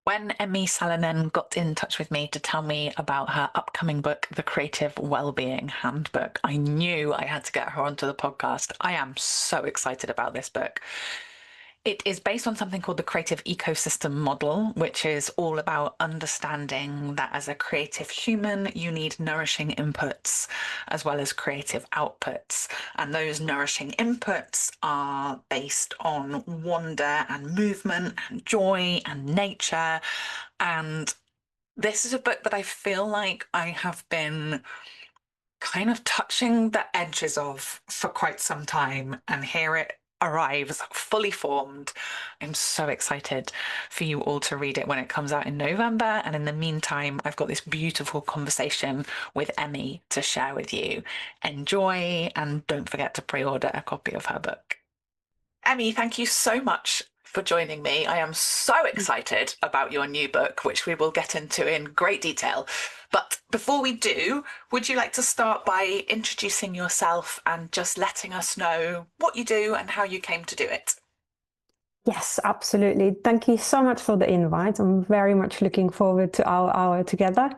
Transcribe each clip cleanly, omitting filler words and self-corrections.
When Emmi Salonen got in touch with me to tell me about her upcoming book, The Creative Wellbeing Handbook, I knew I had to get her onto the podcast. I am so excited about this book. It is based on something called the creative ecosystem model, which is all about understanding that as a creative human, you need nourishing inputs as well as creative outputs. And those nourishing inputs are based on wonder and movement and joy and nature. And this is a book that I feel like I have been kind of touching the edges of for quite some time, and here it arrives fully formed. I'm so excited for you all to read it when it comes out in November. And in the meantime, I've got this beautiful conversation with Emmi to share with you. Enjoy, and don't forget to pre-order a copy of her book. Emmi, thank you so much for joining me. I am so excited about your new book, which we will get into in great detail. But before we do, would you like to start by introducing yourself and just letting us know what you do and how you came to do it? Yes, absolutely. Thank you so much for the invite. I'm very much looking forward to our hour together.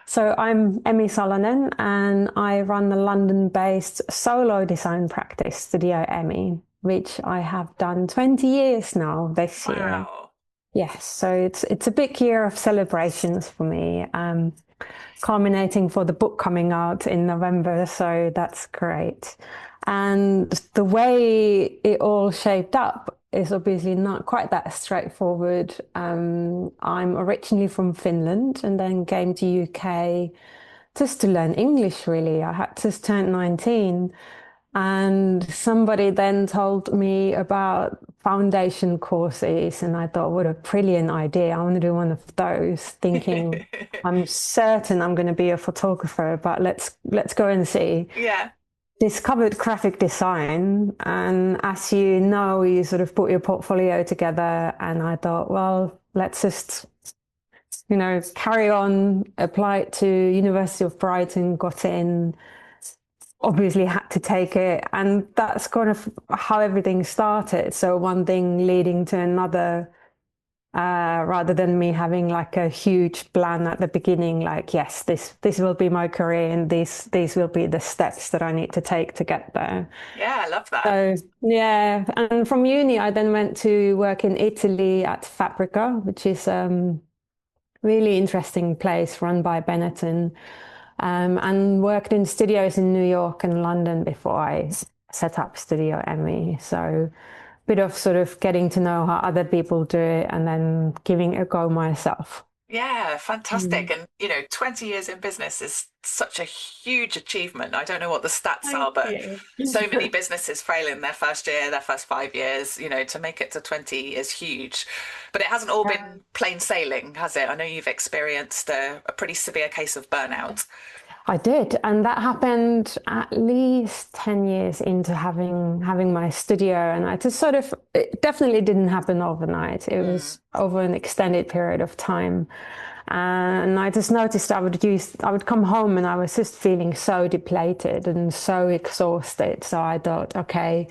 So I'm Emmi Salonen, and I run the London-based solo design practice, Studio Emmi, which I have done 20 years now this year. Wow. Yes, so it's a big year of celebrations for me, culminating for the book coming out in November, so that's great. And the way it all shaped up is obviously not quite that straightforward. I'm originally from Finland and then came to UK just to learn English, really. I had just turned 19. And somebody then told me about foundation courses, and I thought, what a brilliant idea. I want to do one of those, thinking I'm certain I'm going to be a photographer, but let's go and see. Yeah. Discovered graphic design, and as you know, you sort of put your portfolio together, and I thought, well, let's just carry on, apply it to University of Brighton, got in, obviously had to take it, and that's kind of how everything started. So one thing leading to another, rather than me having like a huge plan at the beginning, like, yes, this will be my career and these will be the steps that I need to take to get there. Yeah, I love that. So yeah, and from uni I then went to work in Italy at Fabrica, which is really interesting place run by Benetton, and worked in studios in New York and London before I set up Studio Emmi. So a bit of sort of getting to know how other people do it and then giving it a go myself. Yeah, fantastic. Mm. And, 20 years in business is such a huge achievement. I don't know what the stats Thank are, but you. so many businesses fail in their first year, their first 5 years. To make it to 20 is huge. But it hasn't all been plain sailing, has it? I know you've experienced a pretty severe case of burnout. I did, and that happened at least 10 years into having my studio, and I just sort of, it definitely didn't happen overnight. It was over an extended period of time. And I just noticed I would come home and I was just feeling so depleted and so exhausted. So I thought, okay,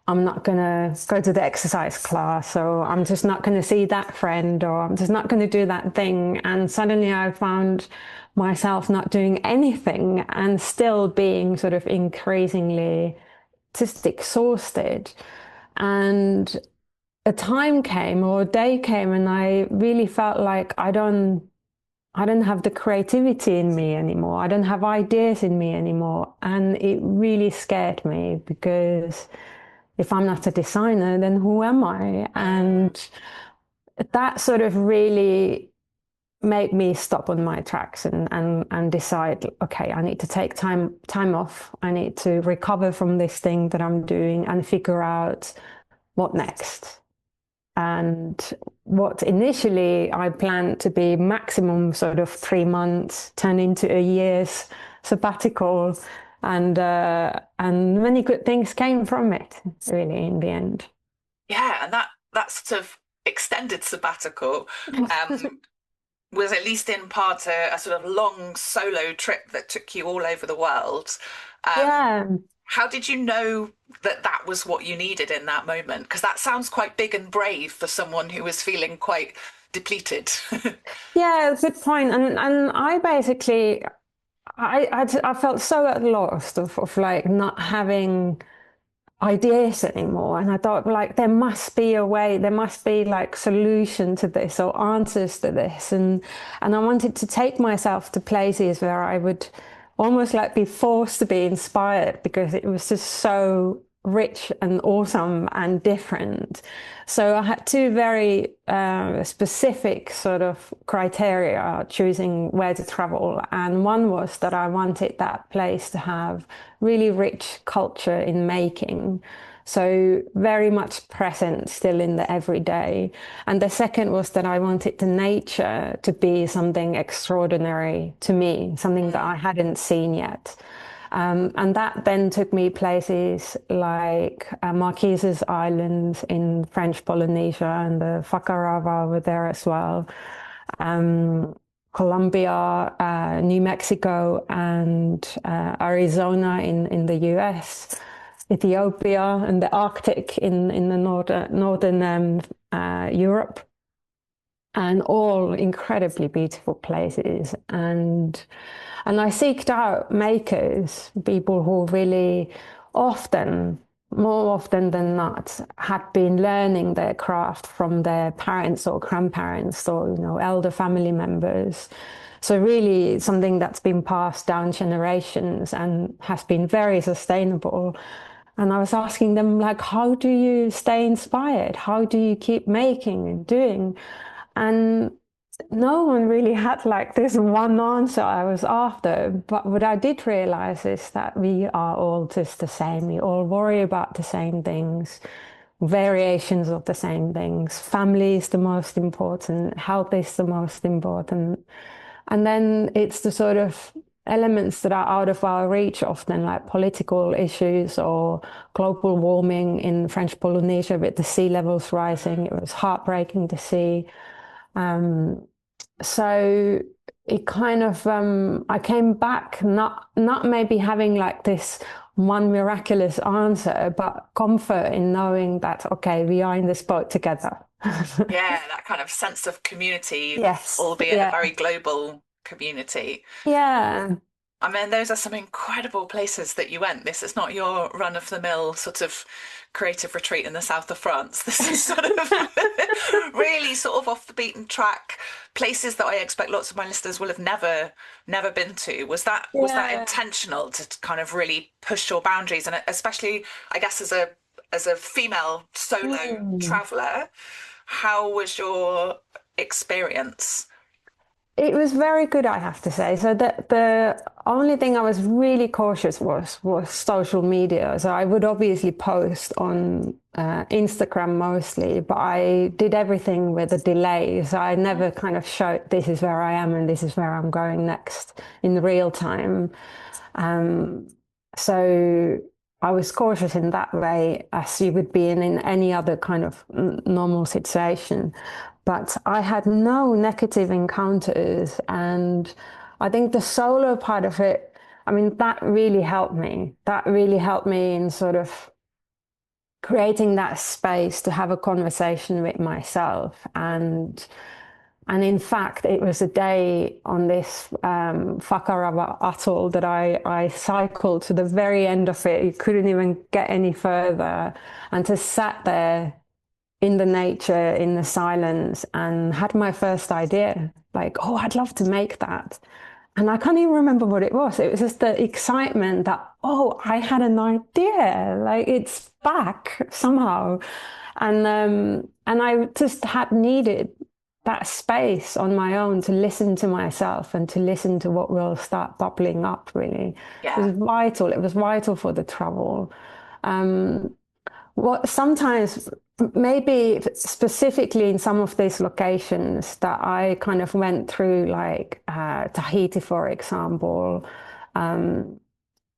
I'm not going to go to the exercise class, or I'm just not going to see that friend, or I'm just not going to do that thing. And suddenly I found myself not doing anything and still being sort of increasingly just exhausted. And a time came, or a day came, and I really felt like I don't have the creativity in me anymore. I don't have ideas in me anymore. And it really scared me, because if I'm not a designer, then who am I? And that sort of really made me stop on my tracks and decide, okay, I need to take time off. I need to recover from this thing that I'm doing and figure out what next. And what initially I planned to be maximum sort of 3 months turned into a year's sabbatical, and many good things came from it, really, in the end. Yeah, and that sort of extended sabbatical was at least in part a sort of long solo trip that took you all over the world. Um, Yeah. how did you know that that was what you needed in that moment? Because that sounds quite big and brave for someone who was feeling quite depleted. Yeah, good point. And I basically I felt so at loss of like not having ideas anymore. And I thought like there must be a way, there must be like solution to this or answers to this. And I wanted to take myself to places where I would almost like be forced to be inspired because it was just so rich and awesome and different. So I had two very specific sort of criteria choosing where to travel. And one was that I wanted that place to have really rich culture in making. So very much present still in the everyday. And the second was that I wanted the nature to be something extraordinary to me, something that I hadn't seen yet. And that then took me places like Marquises Islands in French Polynesia and the Fakarava over there as well. Colombia, New Mexico, and Arizona in the US, Ethiopia, and the Arctic in the northern Europe, and all incredibly beautiful places. And I seeked out makers, people who really often, more often than not, had been learning their craft from their parents or grandparents or, elder family members. So really something that's been passed down generations and has been very sustainable. And I was asking them, like, how do you stay inspired? How do you keep making and doing? And no one really had like this one answer I was after. But what I did realize is that we are all just the same. We all worry about the same things, variations of the same things. Family is the most important, health is the most important. And then it's the sort of elements that are out of our reach often, like political issues or global warming in French Polynesia with the sea levels rising. It was heartbreaking to see. So it kind of I came back not maybe having like this one miraculous answer, but comfort in knowing that okay, we are in this boat together. Yeah, that kind of sense of community, Yes. albeit a Yeah. very global community. Yeah. I mean, those are some incredible places that you went. This is not your run-of-the-mill sort of creative retreat in the south of France. This is sort of really sort of off the beaten track places that I expect lots of my listeners will have never been to. Was that Yeah. intentional to kind of really push your boundaries, and especially, I guess, as a female solo Mm. traveler, how was your experience? It was very good, I have to say. So the only thing I was really cautious was social media. So I would obviously post on Instagram mostly, but I did everything with a delay. So I never kind of showed this is where I am and this is where I'm going next in real time. Um, so I was cautious in that way, as you would be in any other kind of normal situation. But I had no negative encounters. And I think the solo part of it, I mean, that really helped me. That really helped me in sort of creating that space to have a conversation with myself. And in fact, it was a day on this Fakarava atoll that I cycled to the very end of it. You couldn't even get any further. And to sat there in the nature, in the silence, and had my first idea, like, oh, I'd love to make that. And I can't even remember what it was. It was just the excitement that, oh, I had an idea, like it's back somehow. And I just had needed that space on my own to listen to myself and to listen to what will start bubbling up, really. It was Yeah. vital. It was vital for the travel. Um, what sometimes, maybe specifically in some of these locations that I kind of went through, like Tahiti, for example,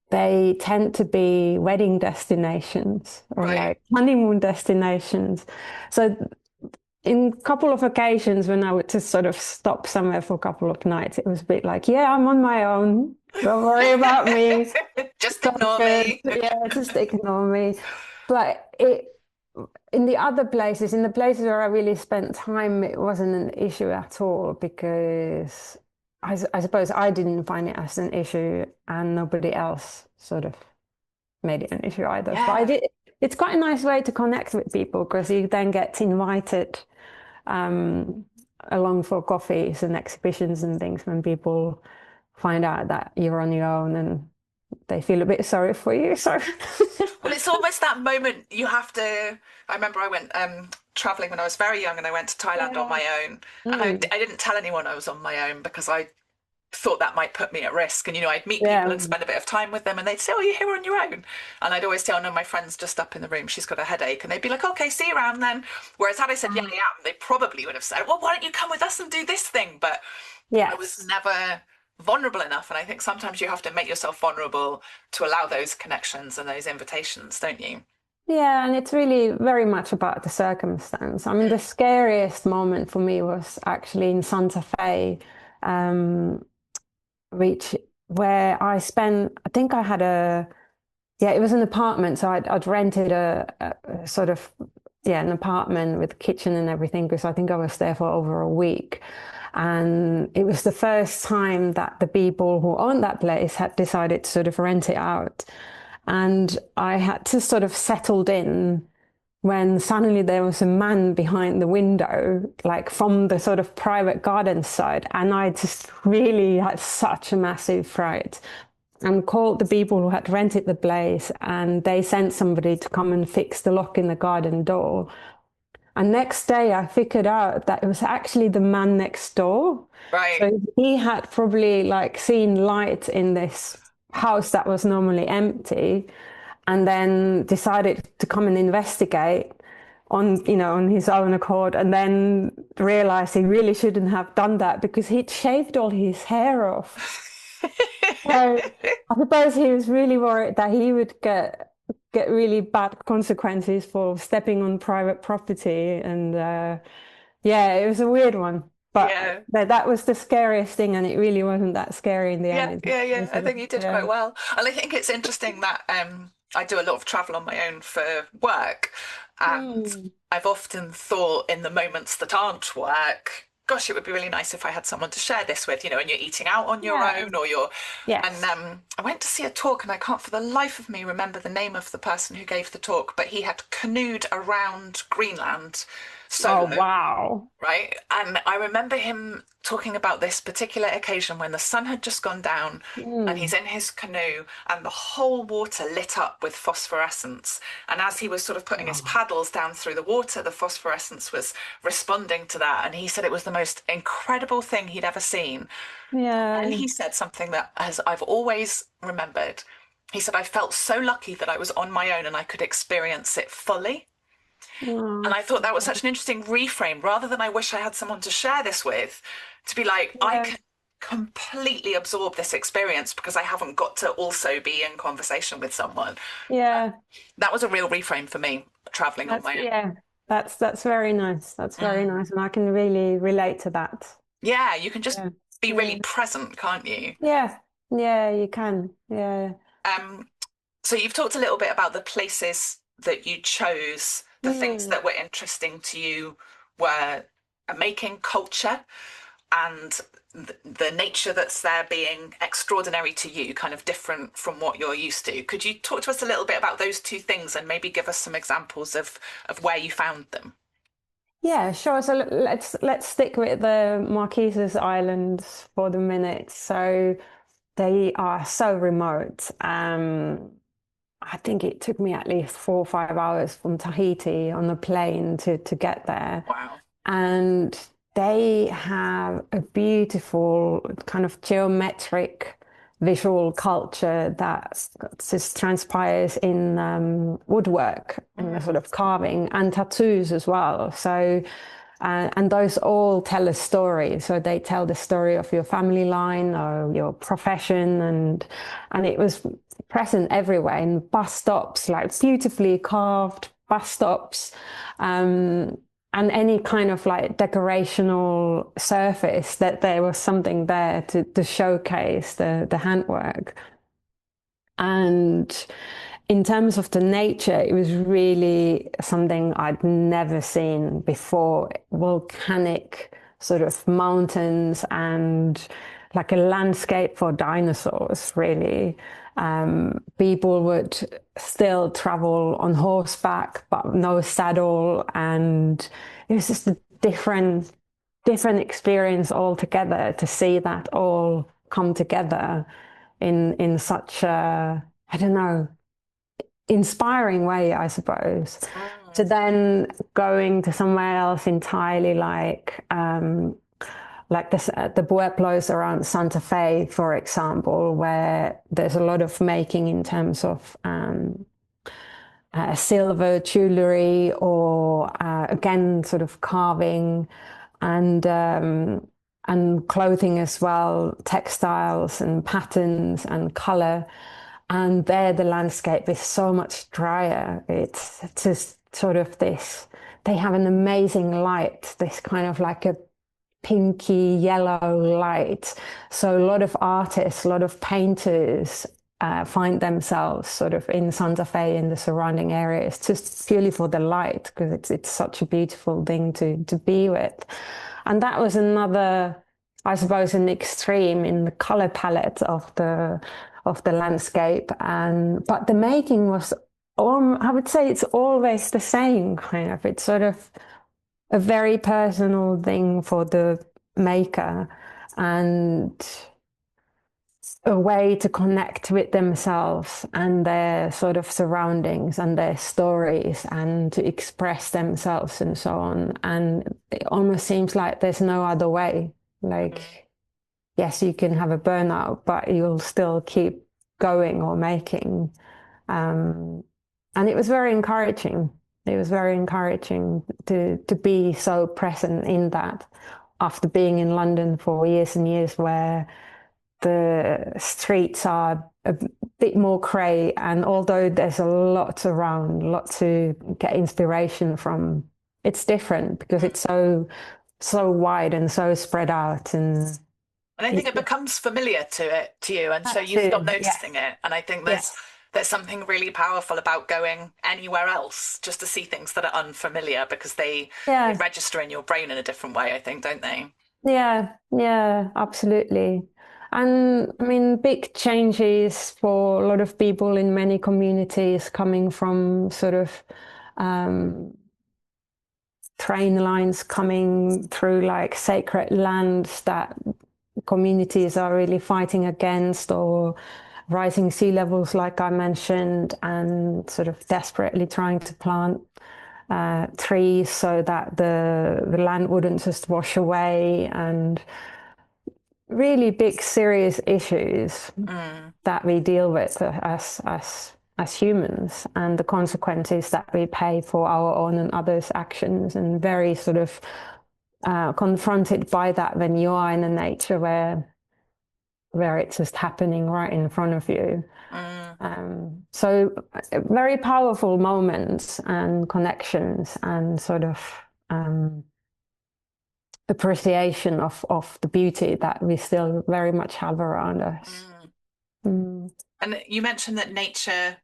they tend to be wedding destinations or Right. like honeymoon destinations. So in a couple of occasions when I would just sort of stop somewhere for a couple of nights, it was a bit like, yeah, I'm on my own. Don't worry about me. Just So ignore good. me. Yeah, just ignore me. But it in the other places, in the places where I really spent time, it wasn't an issue at all because I suppose I didn't find it as an issue and nobody else sort of made it an issue either. But I Yeah. did, it's quite a nice way to connect with people because you then get invited um, along for coffees and exhibitions and things when people find out that you're on your own and they feel a bit sorry for you. So Well, it's almost that moment you have to. I remember I went traveling when I was very young and I went to Thailand on yeah. my own. And Mm. I didn't tell anyone I was on my own because I thought that might put me at risk. And, I'd meet people Yeah. and spend a bit of time with them and they'd say, oh, you're here on your own. And I'd always say, oh, no, my friend's just up in the room. She's got a headache. And they'd be like, okay, see you around then. Whereas had I said, yeah, I am, they probably would have said, well, why don't you come with us and do this thing? But I was Yes. never vulnerable enough. And I think sometimes you have to make yourself vulnerable to allow those connections and those invitations, don't you? Yeah, and it's really very much about the circumstance. I mean, the scariest moment for me was actually in Santa Fe, um, which where I spent, I think I had yeah, it was an apartment. So I'd rented a sort of, yeah, an apartment with kitchen and everything because I think I was there for over a week. And it was the first time that the people who owned that place had decided to sort of rent it out. And I had to sort of settled in when suddenly there was a man behind the window, like from the sort of private garden side. And I just really had such a massive fright and called the people who had rented the place and they sent somebody to come and fix the lock in the garden door. And next day I figured out that it was actually the man next door. Right. So he had probably like seen light in this house that was normally empty and then decided to come and investigate on his own accord and then realized he really shouldn't have done that because he'd shaved all his hair off. So I suppose he was really worried that he would get really bad consequences for stepping on private property. And yeah, it was a weird one. But Yeah. that was the scariest thing, and it really wasn't that scary in the end. Yeah, yeah, It yeah. was I sort of, think you did yeah. quite well. And I think it's interesting that I do a lot of travel on my own for work. And Mm. I've often thought in the moments that aren't work, gosh, it would be really nice if I had someone to share this with, and you're eating out on your Yeah. own or you're. And Yes. I went to see a talk and I can't for the life of me remember the name of the person who gave the talk, but he had canoed around Greenland Oh, solo. wow. Right. And I remember him talking about this particular occasion when the sun had just gone down and he's Mm. in his canoe and the whole water lit up with phosphorescence. And as he was sort of putting his Oh, paddles down through the water, the phosphorescence was responding to that. And he said it was the most incredible thing he'd ever seen. And yeah. he said something that has I've always remembered. He said, I felt so lucky that I was on my own and I could experience it fully. And Oh, I thought that was such an interesting reframe rather than I wish I had someone to share this with, to be like, I yeah. can completely absorb this experience because I haven't got to also be in conversation with someone. Yeah. That was a real reframe for me, traveling on That's my own. yeah. That's very nice. That's very Mm. nice, and I can really relate to that. Yeah, you can just Yeah. be really Yeah. present, can't you? Yeah. Yeah, you can. Yeah. Um, so you've talked a little bit about the places that you chose, the things Mm. that were interesting to you were making culture and the nature that's there being extraordinary to you, kind of different from what you're used to. Could you talk to us a little bit about those two things and maybe give us some examples of where you found them? Yeah, sure. So let's stick with the Marquesas Islands for the minute. So they are so remote. I think it took me at least 4 or 5 hours from Tahiti on a plane to get there. Wow. And they have a beautiful kind of geometric visual culture that just transpires in woodwork and the Mm. sort of carving and tattoos as well. So, and those all tell a story. So they tell the story of your family line or your profession, and it was present everywhere in bus stops, like beautifully carved bus stops. And any kind of like decorational surface that there was something there to showcase the handwork. And in terms of the nature, it was really something I'd never seen before. Volcanic sort of mountains and like a landscape for dinosaurs, really. People would still travel on horseback, but no saddle. And it was just a different experience altogether to see that all come together in such a, I don't know, inspiring way, I suppose. To then going to somewhere else entirely, like this, the pueblos around Santa Fe, for example, where there's a lot of making in terms of silver jewelry or again sort of carving and clothing as well, textiles and patterns and color. And there the landscape is so much drier. It's just sort of this, they have an amazing light, this kind of like a pinky yellow light. So a lot of artists, a lot of painters find themselves sort of in Santa Fe in the surrounding areas just purely for the light, because it's such a beautiful thing to be with. And that was another, I suppose, an extreme in the color palette of the landscape. And but the making was, I would say, it's always the same kind of. It's sort of a very personal thing for the maker and a way to connect with themselves and their sort of surroundings and their stories and to express themselves and so on. And it almost seems like there's no other way. Like, yes, you can have a burnout, but you'll still keep going or making. And it was very encouraging. It was very encouraging to be so present in that after being in London for years and years, where the streets are a bit more grey, and although there's a lot around, a lot to get inspiration from, it's different because it's so wide and so spread out. And I think it becomes familiar to you, and so you stop noticing it. And I think there's something really powerful about going anywhere else just to see things that are unfamiliar, because they register in your brain in a different way, I think, don't they? Yeah, absolutely. And I mean, big changes for a lot of people in many communities coming from sort of train lines coming through like sacred lands that communities are really fighting against, or rising sea levels, like I mentioned, and sort of desperately trying to plant trees so that the land wouldn't just wash away, and really big, serious issues that we deal with as humans, and the consequences that we pay for our own and others' actions, and very sort of confronted by that when you are in a nature where it's just happening right in front of you. So very powerful moments and connections and sort of appreciation of the beauty that we still very much have around us. And you mentioned that nature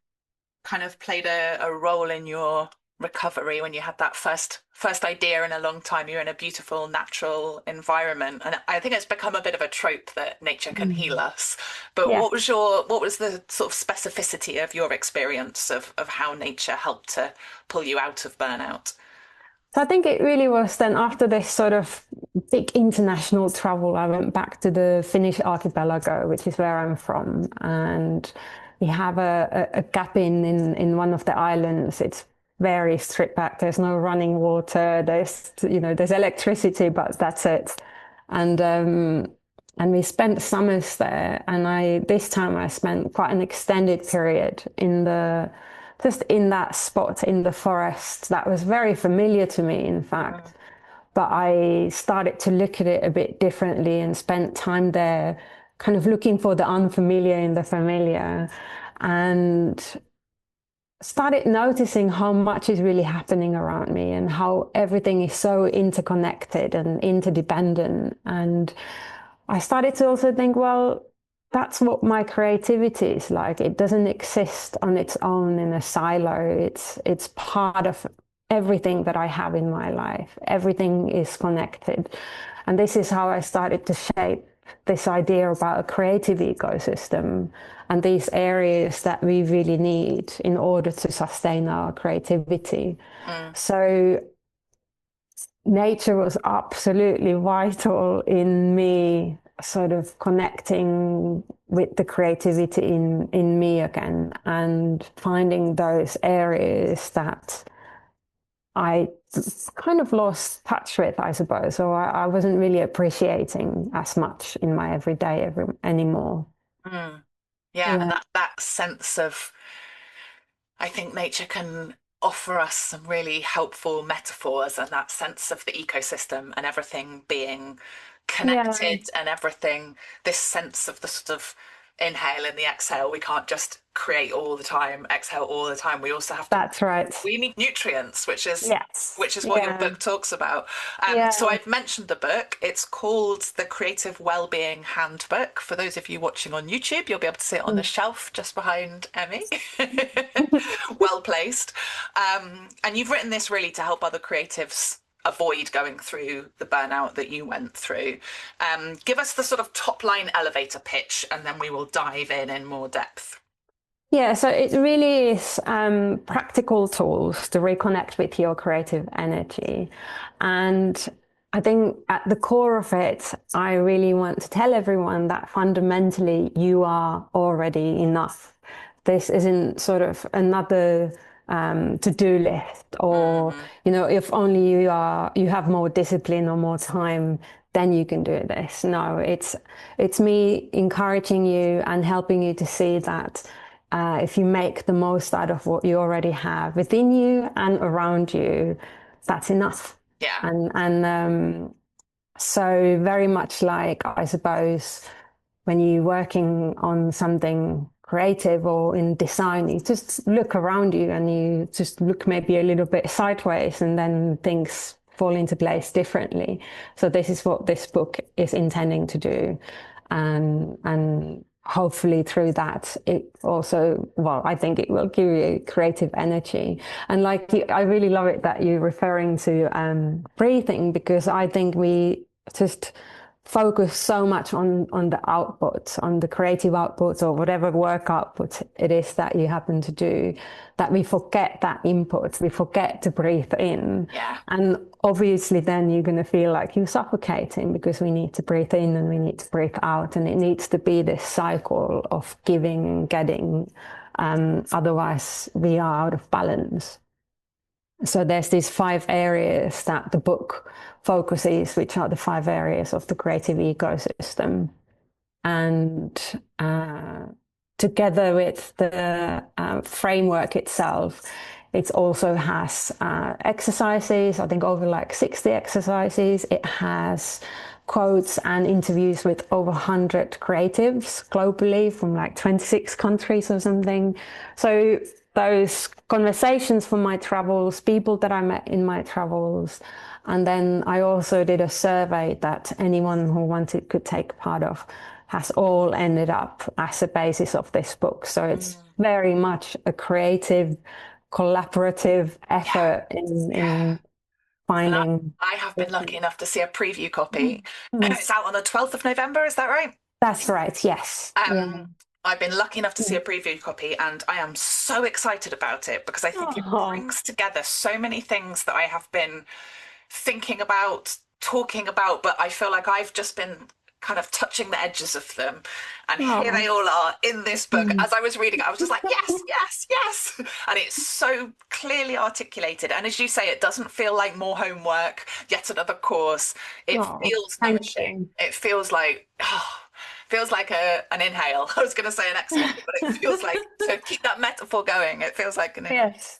kind of played a role in your recovery when you had that first idea in a long time. You're in a beautiful natural environment, and I think it's become a bit of a trope that nature can heal us. But what was the sort of specificity of your experience of how nature helped to pull you out of burnout? So I think it really was then after this sort of big international travel, I went back to the Finnish archipelago, which is where I'm from, and we have a gap in one of the islands. It's very stripped back. There's no running water. There's electricity, but that's it. And we spent summers there. And this time I spent quite an extended period just in that spot in the forest that was very familiar to me, in fact. But I started to look at it a bit differently and spent time there kind of looking for the unfamiliar in the familiar, and started noticing how much is really happening around me and how everything is so interconnected and interdependent. And I started to also think, well, that's what my creativity is like. It doesn't exist on its own in a silo. It's part of everything that I have in my life. Everything is connected. And this is how I started to shape this idea about a creative ecosystem and these areas that we really need in order to sustain our creativity. So nature was absolutely vital in me sort of connecting with the creativity in me again and finding those areas that I kind of lost touch with, I suppose, or I wasn't really appreciating as much in my everyday anymore. Mm. Yeah, and Yeah, that sense of, I think nature can offer us some really helpful metaphors, and that sense of the ecosystem and everything being yeah, connected and everything, this sense of the sort of inhale and the exhale. We can't just create all the time, exhale all the time. We also have to, that's right. we need nutrients, Yes. which is what your Yeah. book talks about. So Yeah. I've mentioned the book. It's called The Creative Wellbeing Handbook. For those of you watching on YouTube, you'll be able to see it on the Mm. shelf just behind Emmy. Well placed. And you've written this really to help other creatives avoid going through the burnout that you went through. Give us the sort of top line elevator pitch, and then we will dive in more depth. Yeah, so it really is practical tools to reconnect with your creative energy. And I think at the core of it, I really want to tell everyone that fundamentally you are already enough. This isn't sort of another to-do list, or Mm, if only you have more discipline or more time, then you can do this. No, it's me encouraging you and helping you to see that if you make the most out of what you already have within you and around you, that's enough. yeah. And so very much like, I suppose, when you're working on something creative or in design, you just look around you and you just look maybe a little bit sideways and then things fall into place differently. So this is what this book is intending to do. And hopefully through that, it also, well, I think it will give you creative energy. And like, I really love it that you're referring to breathing, because I think we just focus so much on the output, on the creative outputs or whatever work output it is that you happen to do, that we forget that input. We forget to breathe in. Yeah. And obviously then you're going to feel like you're suffocating, because we need to breathe in and we need to breathe out. And it needs to be this cycle of giving and getting. Otherwise we are out of balance. So there's these 5 areas that the book focuses, which are the 5 areas of the creative ecosystem. And together with the framework itself, it also has exercises, I think over like 60 exercises. It has quotes and interviews with over 100 creatives globally from like 26 countries or something. So those conversations from my travels, people that I met in my travels, and then I also did a survey that anyone who wanted could take part of, has all ended up as a basis of this book. So it's very much a creative, collaborative Yeah. effort Yeah. in And finding. I have been lucky enough to see a preview copy. Mm. It's out on the 12th of November, is that right? That's right. Yes. Yeah. I've been lucky enough to see Mm. a preview copy, and I am so excited about it because I think it Oh, brings together so many things that I have been thinking about, talking about, but I feel like I've just been kind of touching the edges of them. And here they oh. all are in this book. Mm. As I was reading it, I was just like, yes, yes, yes. And it's so clearly articulated. And as you say, it doesn't feel like more homework, yet another course. It Oh, feels thank nourishing. you. It feels like, feels like an inhale. I was going to say an exhale, but it feels like, to keep that metaphor going, it feels like an inhale. Yes.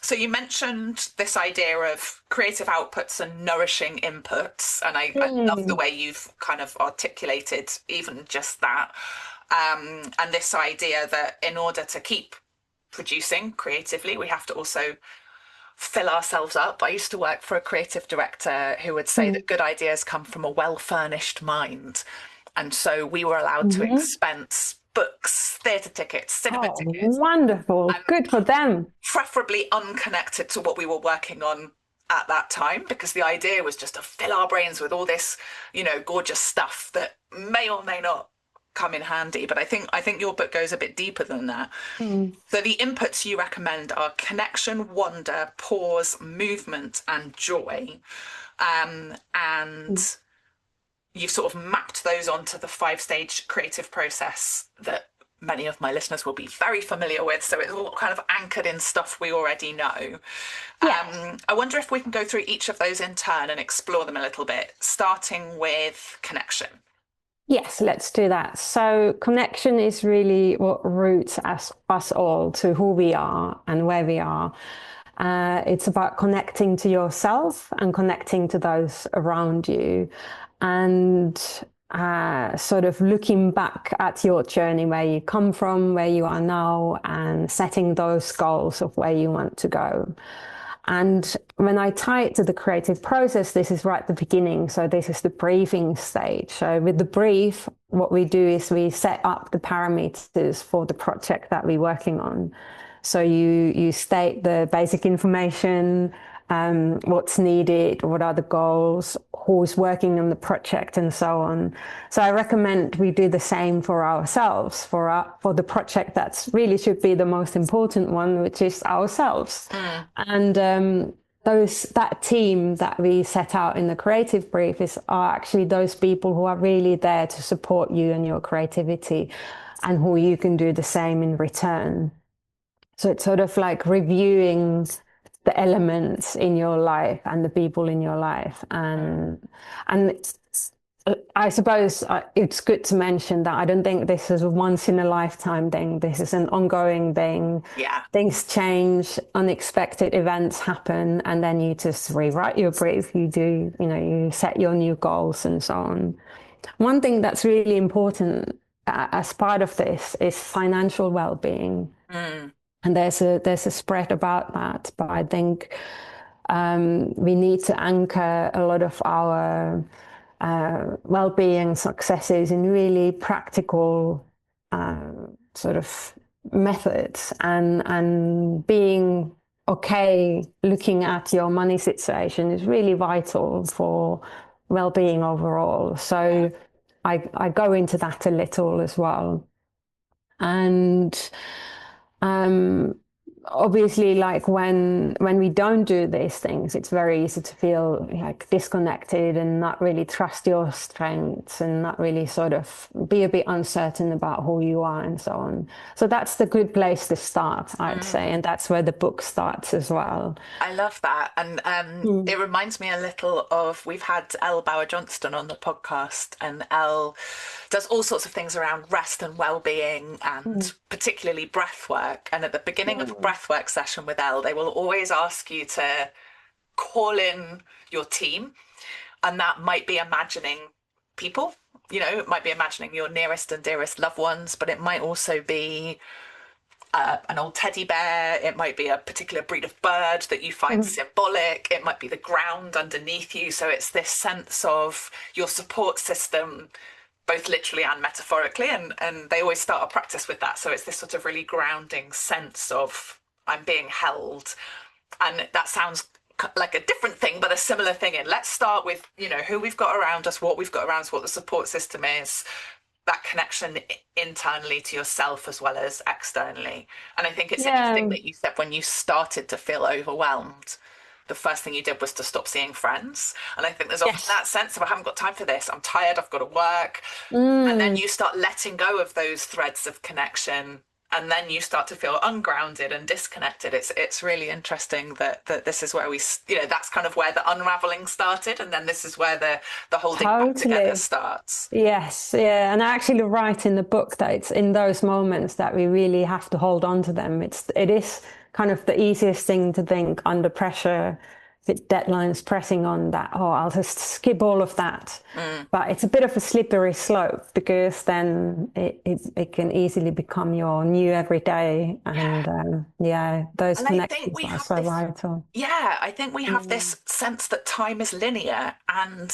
So you mentioned this idea of creative outputs and nourishing inputs, and I love the Mm. way you've kind of articulated even just that. And this idea that in order to keep producing creatively, we have to also fill ourselves up. I used to work for a creative director who would say Mm. that good ideas come from a well-furnished mind. And so we were allowed to Mhm. expense books, theatre tickets, cinema Oh, tickets, wonderful. Good for them. preferably unconnected to what we were working on at that time, because the idea was just to fill our brains with all this, gorgeous stuff that may or may not come in handy. But I think your book goes a bit deeper than that. Mm. So the inputs you recommend are connection, wonder, pause, movement, and joy. And you've sort of mapped those onto the 5-stage creative process that many of my listeners will be very familiar with. So it's all kind of anchored in stuff we already know. Yes. I wonder if we can go through each of those in turn and explore them a little bit, starting with connection. Yes, let's do that. So connection is really what roots us all to who we are and where we are. It's about connecting to yourself and connecting to those around you, and sort of looking back at your journey, where you come from, where you are now, and setting those goals of where you want to go. And when I tie it to the creative process, this is right at the beginning. So this is the briefing stage. So with the brief, what we do is we set up the parameters for the project that we're working on. So you state the basic information, what's needed, what are the goals, who's working on the project, and so on. So I recommend we do the same for ourselves, for the project that's really should be the most important one, which is ourselves. And that team that we set out in the creative brief are actually those people who are really there to support you and your creativity, and who you can do the same in return. So it's sort of like reviewing the elements in your life and the people in your life. And I suppose it's good to mention that I don't think this is a once in a lifetime thing. This is an ongoing thing. Yeah. Things change, unexpected events happen, and then you just rewrite your brief. You set your new goals and so on. One thing that's really important as part of this is financial well-being. And there's a spread about that, but I think we need to anchor a lot of our well-being successes in really practical sort of methods, and being okay looking at your money situation is really vital for well-being overall. So I go into that a little as well. And obviously, like when we don't do these things, it's very easy to feel like disconnected and not really trust your strengths, and not really sort of be a bit uncertain about who you are and so on. So that's the good place to start, I'd say, and that's where the book starts as well. I love that. And it reminds me a little of, we've had Elle Bauer-Johnston on the podcast, and Elle does all sorts of things around rest and well-being, and particularly breath work. And at the beginning of a breath work session with Elle, they will always ask you to call in your team. And that might be imagining people, it might be imagining your nearest and dearest loved ones, but it might also be an old teddy bear. It might be a particular breed of bird that you find symbolic. It might be the ground underneath you. So it's this sense of your support system, both literally and metaphorically. And they always start a practice with that. So it's this sort of really grounding sense of, I'm being held. And that sounds like a different thing, but a similar thing. And let's start with, who we've got around us, what we've got around us, what the support system is, that connection internally to yourself as well as externally. And I think it's interesting that you said when you started to feel overwhelmed, the first thing you did was to stop seeing friends. And I think there's often that sense of, I haven't got time for this, I'm tired, I've got to work. And then you start letting go of those threads of connection, and then you start to feel ungrounded and disconnected. It's really interesting that this is where that's kind of where the unraveling started, and then this is where the holding back together starts. Yes, yeah, and I actually write in the book that it's in those moments that we really have to hold on to them. It is kind of the easiest thing to think under pressure, with deadlines pressing on, that, oh, I'll just skip all of that. But it's a bit of a slippery slope, because then it can easily become your new everyday. And those connections are so vital. Yeah, I think we have this sense that time is linear, and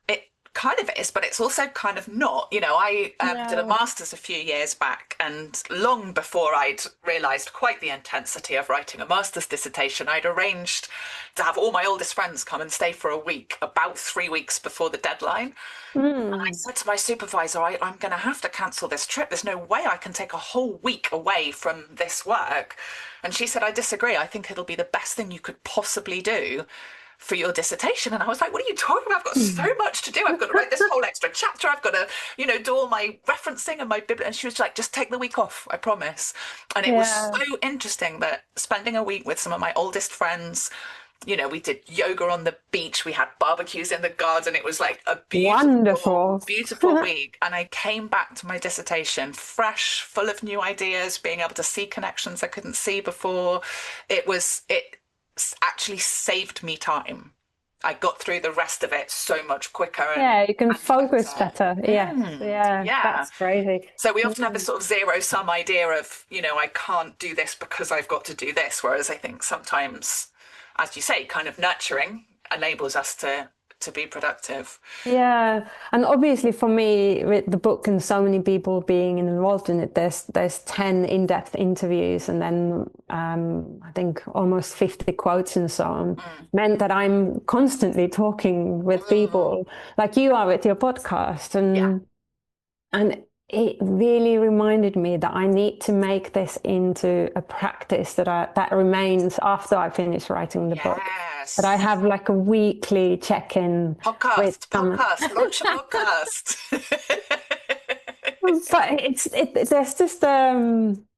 it kind of is, but it's also kind of not. You know, I did a Yeah. master's a few years back, and long before I'd realised quite the intensity of writing a master's dissertation, I'd arranged to have all my oldest friends come and stay for a week, about 3 weeks before the deadline. And I Mm. said to my supervisor, I'm going to have to cancel this trip. There's no way I can take a whole week away from this work. And she said, I disagree. I think it'll be the best thing you could possibly do for your dissertation. And I was like, what are you talking about? I've got so much to do. I've got to write this whole extra chapter. I've got to, do all my referencing and my bibli. And she was like, just take the week off, I promise. And it was Yeah. so interesting that spending a week with some of my oldest friends, we did yoga on the beach. We had barbecues in the garden. It was like a beautiful, Wonderful. beautiful week. And I came back to my dissertation fresh, full of new ideas, being able to see connections I couldn't see before. It actually saved me time. I got through the rest of it so much quicker Yeah, you can and focus better. better. Yes. Yeah, Yeah. that's crazy. So we often have this Mm. sort of zero sum idea of, I can't do this because I've got to do this. Whereas I think sometimes, as you say, kind of nurturing enables us to be productive. Yeah, and obviously for me, with the book and so many people being involved in it, there's 10 in-depth interviews and then I think almost 50 quotes and so on, Mm. meant that I'm constantly talking with Mm. people like you are with your podcast, Yeah. and it really reminded me that I need to make this into a practice that remains after I finish writing the book. That I Yes. have like a weekly check-in with Podcast, someone. podcast, launch a podcast. But there's just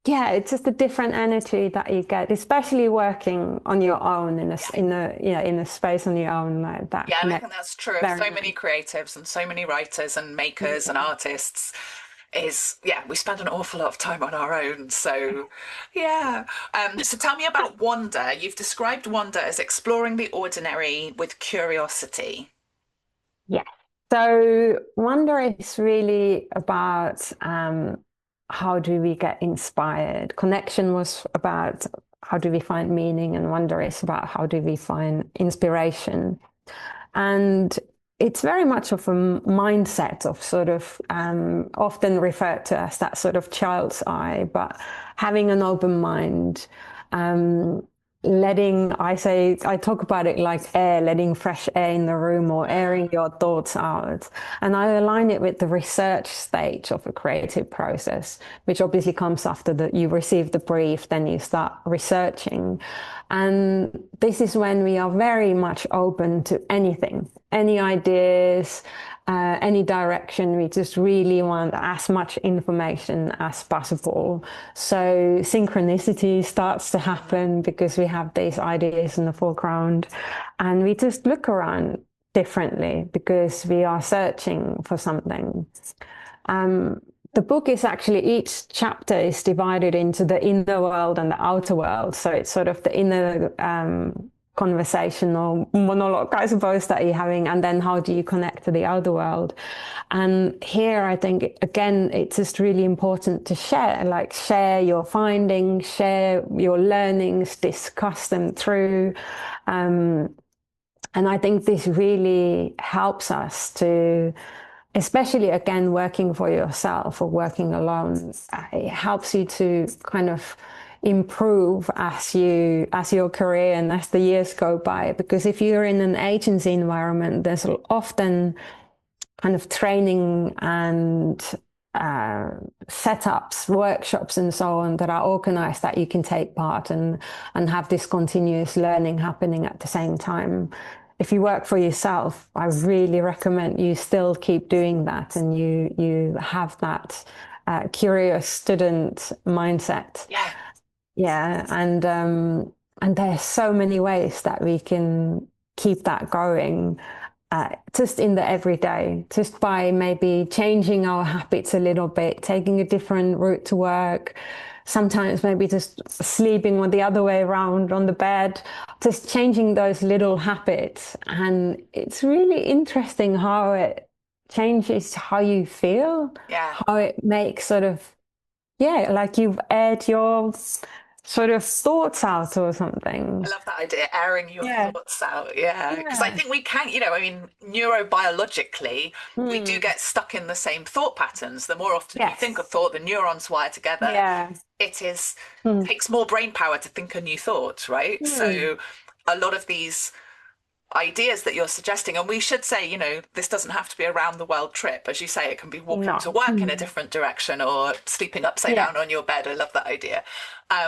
yeah, it's just a different energy that you get, especially working on your own in a Yeah. in a space on your own like that Yeah, and I think connects that's true of very so many much. creatives and so many writers and makers and artists yeah, we spend an awful lot of time on our own. So yeah. So tell me about wonder. You've described wonder as exploring the ordinary with curiosity. Yeah. So wonder is really about how do we get inspired. Connection was about how do we find meaning, and wonder is about how do we find inspiration. And it's very much of a mindset of sort of often referred to as that sort of child's eye, but having an open mind, um, I talk about it like air, letting fresh air in the room or airing Mm, your thoughts out. And I align it with the research stage of a creative process, which obviously comes after you receive the brief, then you start researching. And this is when we are very much open to anything, any ideas, any direction. We just really want as much information as possible. So synchronicity starts to happen because we have these ideas in the foreground, and we just look around differently because we are searching for something. The book is actually, each chapter is divided into the inner world and the outer world. So it's sort of the inner conversation or monologue, I suppose, that you're having, and then how do you connect to the outer world? And here, I think, again, it's just really important to share your findings, share your learnings, discuss them through. And I think this really helps us to, especially again, working for yourself or working alone, it helps you to kind of improve as your career and as the years go by. Because if you're in an agency environment, there's often kind of training and setups, workshops, and so on that are organized that you can take part and have this continuous learning happening at the same time. If you work for yourself, I really recommend you still keep doing that, and you have that curious student mindset. yeah. Yeah, and there's so many ways that we can keep that going, just in the everyday, just by maybe changing our habits a little bit, taking a different route to work, sometimes maybe just sleeping the other way around on the bed, just changing those little habits. And it's really interesting how it changes how you feel, Yeah. how it makes sort of, yeah, like you've aired your sort of thoughts out or I something. love that idea, airing your Yeah. thoughts out. Yeah, because I Yeah. think we can, I mean, neurobiologically, we do Hmm. get stuck in the same thought patterns. The more often you think a Yes. thought, the neurons wire together. Yeah. It is Hmm. takes more brain power to think a new thought, right? Hmm. So a lot of these ideas that you're suggesting, and we should say, this doesn't have to be a round the world trip. As you say, it can be walking to No. work in a Hmm. different direction or sleeping upside Yeah. down on your bed. I love that idea.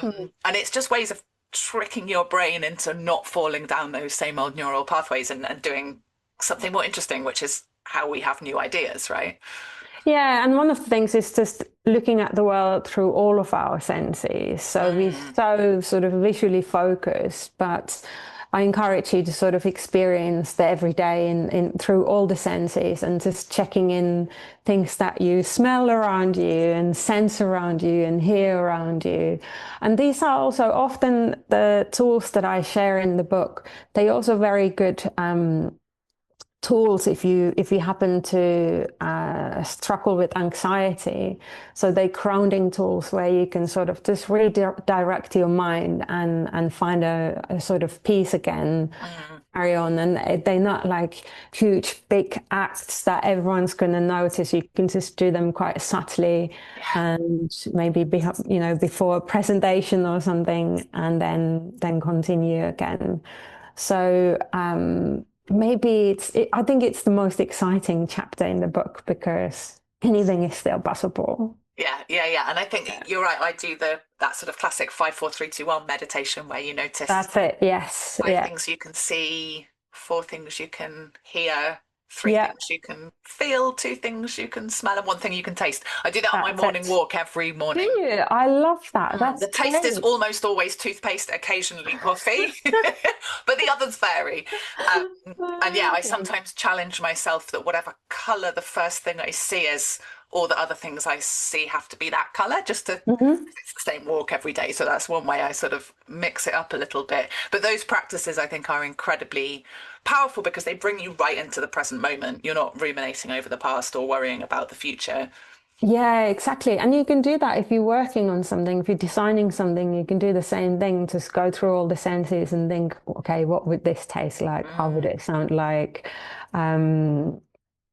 Hmm. And it's just ways of tricking your brain into not falling down those same old neural pathways and doing something more interesting, which is how we have new ideas, right? Yeah, and one of the things is just looking at the world through all of our senses. So we Mm, so sort of visually focused, but I encourage you to sort of experience the everyday in through all the senses and just checking in things that you smell around you and sense around you and hear around you. And these are also often the tools that I share in the book. They also very good tools if you happen to struggle with anxiety. So they grounding tools where you can sort of just redirect your mind and find a sort of peace again, mm, carry on. And they're not like huge big acts that everyone's going to notice. You can just do them quite subtly yeah. and maybe before a presentation or something, and then continue again. So maybe I think it's the most exciting chapter in the book because anything is still possible. Yeah, yeah, yeah. And I think Yeah. you're right. I do that sort of classic 5 4 3 2 1 meditation where you notice That's it. Yes. five Yeah. things you can see, four things you can hear, three Yeah. things you can feel, two things you can smell, and one thing you can taste. I do that on my That's morning it. walk every Do morning. you? I love that. The That's taste is great. almost always toothpaste, occasionally coffee, but the others vary. And yeah, I Amazing. sometimes challenge myself that whatever color the first thing I see is, all the other things I see have to be that color just to. Hmm. It's the same walk every day. So that's one way I sort of mix it up a little bit. But those practices I think are incredibly powerful because they bring you right into the present moment. You're not ruminating over the past or worrying about the future. Yeah, exactly. And you can do that if you're working on something, if you're designing something, you can do the same thing. Just go through all the senses and think, okay, what would this taste like? How would Mm, it sound like? Um,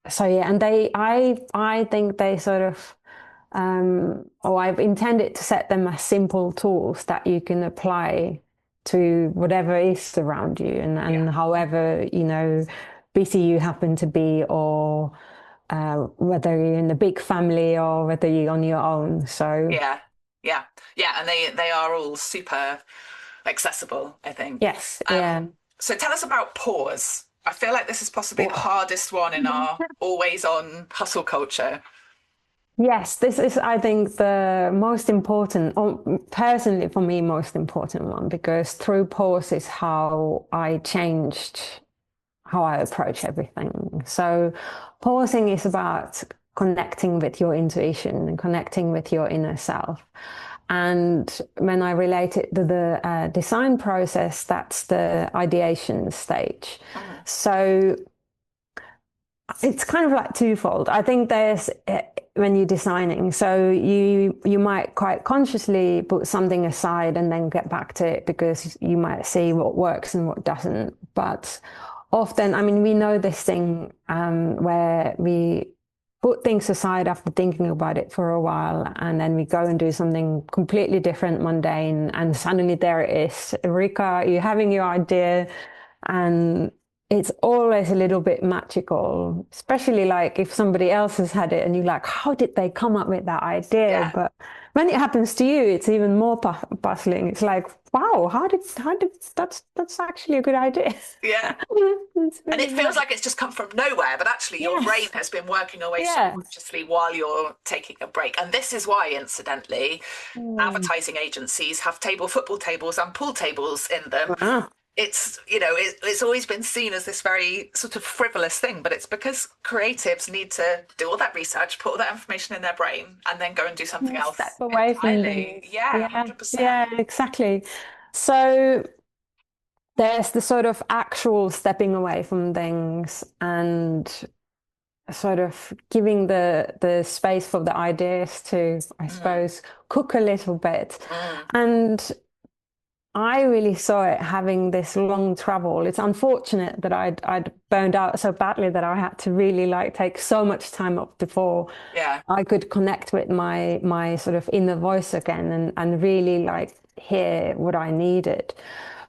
so yeah, and I think they sort of I've intended to set them as simple tools that you can apply to whatever is around you yeah. and however, busy you happen to be or whether you're in a big family or whether you're on your own. So Yeah. Yeah. Yeah. And they are all super accessible, I think. yes, yeah. So tell us about pause. I feel like this is possibly the Oh. hardest one in our always on hustle culture. Yes, this is, I think, the most important, or personally for me, most important one, because through pause is how I changed how I approach everything. So pausing is about connecting with your intuition and connecting with your inner self. And when I relate it to the design process, that's the ideation stage. Mm, So it's kind of like twofold. I think there's when you're designing, so you might quite consciously put something aside and then get back to it because you might see what works and what doesn't. But often, I mean, we know this thing where we put things aside after thinking about it for a while, and then we go and do something completely different, mundane, and suddenly there it is. Eureka, you're having your idea, and it's always a little bit magical, especially like if somebody else has had it and you're like, how did they come up with that idea? yeah. But when it happens to you, it's even more puzzling. It's like, wow, how did that's actually a good idea. Yeah. It's And really it feels nice. like it's just come from nowhere, but actually your brain Yes. has been working away Yeah. subconsciously while you're taking a break. And this is why, incidentally, Mm. advertising agencies have football tables and pool tables in them. Wow. It's always been seen as this very sort of frivolous thing, but it's because creatives need to do all that research, put all that information in their brain, and then go and do something Yeah, step else away from entirely. things. Yeah, Yeah, 100%. yeah, exactly. So there's the sort of actual stepping away from things and sort of giving the space for the ideas to, I Mm, suppose, cook a little bit. mm, And I really saw it having this long travel. It's unfortunate that I'd burned out so badly that I had to really like take so much time off before Yeah. I could connect with my sort of inner voice again and really like hear what I needed.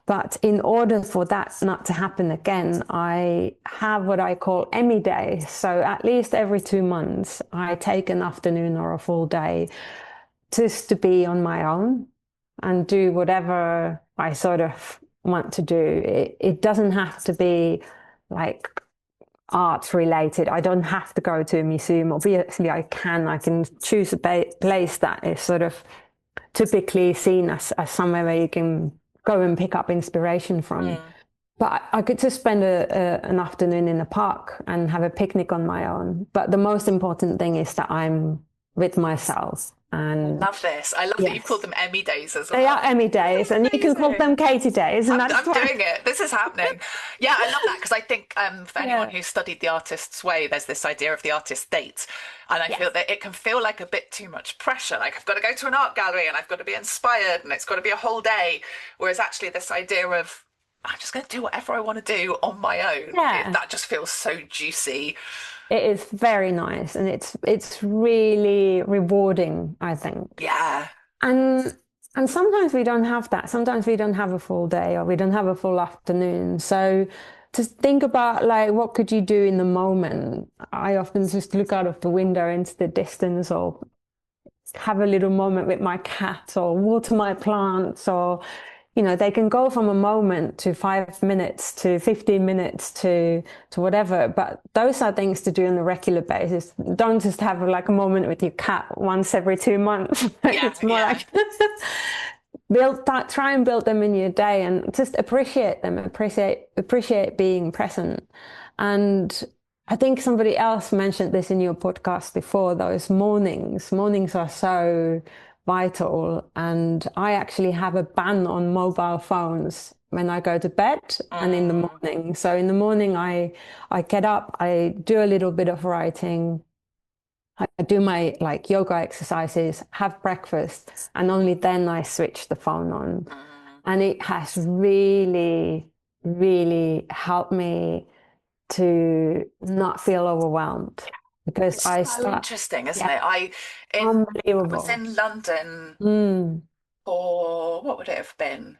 But in order for that not to happen again, I have what I call Emmi days. So at least every 2 months, I take an afternoon or a full day just to be on my own and do whatever I sort of want to do. It doesn't have to be like art related. I don't have to go to a museum. Obviously, I can choose a place that is sort of typically seen as somewhere where you can go and pick up inspiration from. Mm. But I could just spend an afternoon in the park and have a picnic on my own. But the most important thing is that I'm with myself. And Love this. I love that you've called yes, them Emmy days as they are well. Emmy days, and you can call Amazing. them Katie days, and that's I'm fine. doing it. This is happening. Yeah, I love that because I think for anyone Yeah. who's studied the artist's way, there's this idea of the artist's date. And I feel Yes. that it can feel like a bit too much pressure. Like I've got to go to an art gallery and I've got to be inspired and it's got to be a whole day. Whereas actually this idea of I'm just going to do whatever I want to do on my own, Yeah. that just feels so juicy. It is very nice, and it's really rewarding, I think. Yeah. And and sometimes we don't have that. Sometimes we don't have a full day or we don't have a full afternoon. So to think about like what could you do in the moment? I often just look out of the window into the distance or have a little moment with my cat or water my plants or they can go from a moment to 5 minutes to 15 minutes to whatever, but those are things to do on a regular basis. Don't just have like a moment with your cat once every 2 months. Yeah. It's more Yeah. like build that, try and build them in your day and just appreciate them, appreciate being present. And I think somebody else mentioned this in your podcast before, those mornings are so vital. And I actually have a ban on mobile phones when I go to bed and in the Mm, morning. So in the morning I get up, I do a little bit of writing, I do my like yoga exercises, have breakfast, and only then I switch the phone on. mm. And it has really, really helped me to not feel overwhelmed because It's I so start, interesting, isn't yeah, it? I was unbelievable. in London Mm. for what would it have been?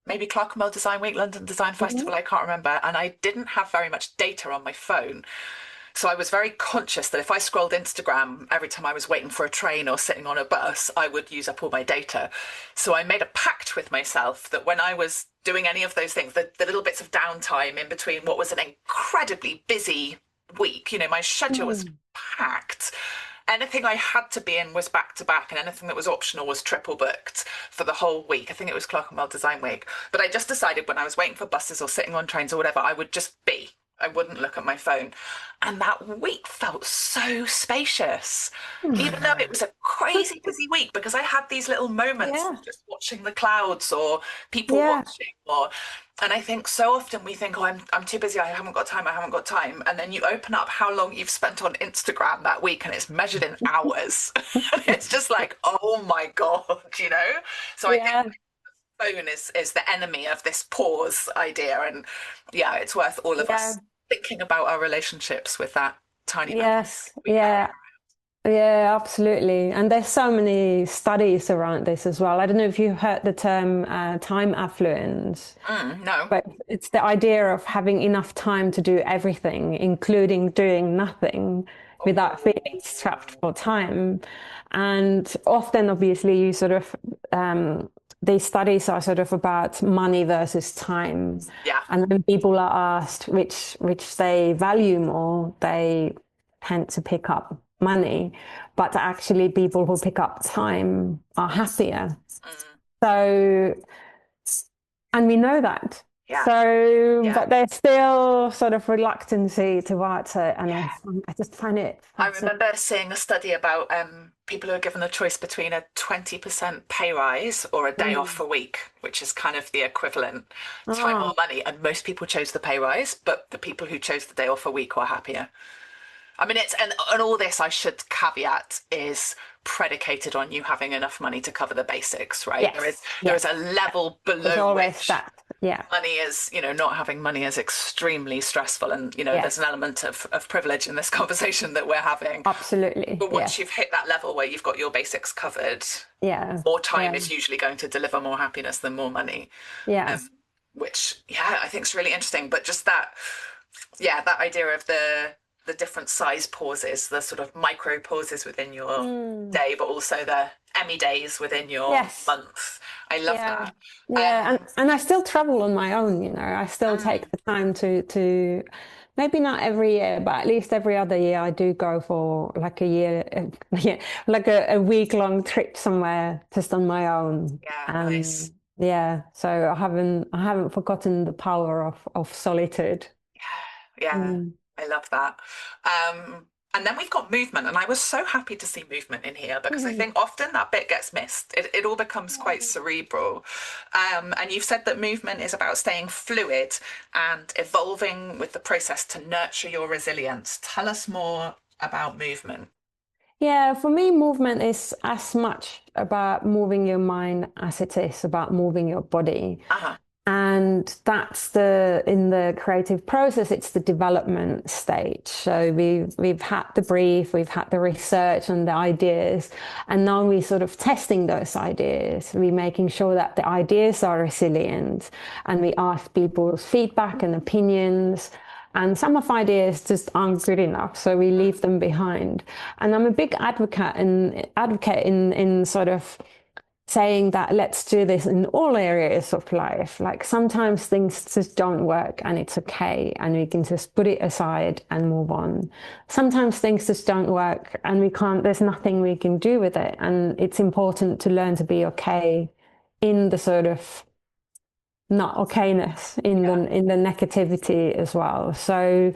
Maybe Clerkenwell Design Week, London Design Mhm. Festival, I can't remember. And I didn't have very much data on my phone. So I was very conscious that if I scrolled Instagram every time I was waiting for a train or sitting on a bus, I would use up all my data. So I made a pact with myself that when I was doing any of those things, the little bits of downtime in between what was an incredibly busy week, my schedule was Mm. packed. Anything I had to be in was back to back, and anything that was optional was triple booked for the whole week. I think it was Clerkenwell Design Week. But I just decided when I was waiting for buses or sitting on trains or whatever, I would just be. I wouldn't look at my phone. And that week felt so spacious, even though it was a crazy busy week because I had these little moments Yeah, of just watching the clouds or people yeah. watching or and I think so often we think, oh, I'm too busy, I haven't got time, I haven't got time. And then you open up how long you've spent on Instagram that week and it's measured in hours. And it's just like, oh my God. So I think Yeah, phone is the enemy of this pause idea. And yeah, it's worth all of yeah, us thinking about our relationships with that tiny memory yes, we carry. yeah. Yeah, absolutely. And there's so many studies around this as well. I don't know if you've heard the term time affluence, No. but it's the idea of having enough time to do everything, including doing nothing without feeling strapped Oh, for time. And often, obviously, you sort of, these studies are sort of about money versus time. yeah. And when people are asked which they value more, they tend to pick up money, but actually people who pick up time are happier. Mm, So, and we know that. yeah. So, Yeah. but there's still sort of reluctancy towards it, and Yeah. I just find it I fascinating. remember seeing a study about people who are given a choice between a 20% pay rise or a day off Mm. a week, which is kind of the equivalent time or Oh, money. And most people chose the pay rise, but the people who chose the day off a week were happier. I mean, and all this, I should caveat, is predicated on you having enough money to cover the basics, right? Yes, There is yes. a level There's below always which that. Yeah, money is, not having money is extremely stressful. And, there's an yes, element of privilege in this conversation that we're having. absolutely. But once Yes. you've hit that level where you've got your basics covered, Yeah, more time yeah, is usually going to deliver more happiness than more money. yeah. Um, which, yeah, I think is really interesting. But just that, yeah, that idea of the different size pauses, the sort of micro pauses within your Mm. day, but also the Emmy days within your Yes. month. I love Yeah. that. Yeah. And I still travel on my own, I still take Mm, the time to maybe not every year, but at least every other year I do go for like a year, yeah, like a week-long trip somewhere just on my own. yeah, nice. Yeah, so I haven't forgotten the power of solitude. Yeah, Mm. I love that. And then we've got movement, and I was so happy to see movement in here because I Mhm. think often that bit gets missed. It all becomes quite cerebral. And you've said that movement is about staying fluid and evolving with the process to nurture your resilience. Tell us more about movement. Yeah, for me, movement is as much about moving your mind as it is about moving your body. Uh-huh. And that's in the creative process, it's the development stage. So we've had the brief, we've had the research and the ideas, and now we're sort of testing those ideas. We're making sure that the ideas are resilient, and we ask people's feedback and opinions. And some of ideas just aren't good enough, so we leave them behind. And I'm a big advocate in sort of saying that let's do this in all areas of life. Like sometimes things just don't work and it's okay, and we can just put it aside and move on. Sometimes things just don't work and there's nothing we can do with it. And it's important to learn to be okay in the sort of not okayness, Yeah. in the negativity as well. So,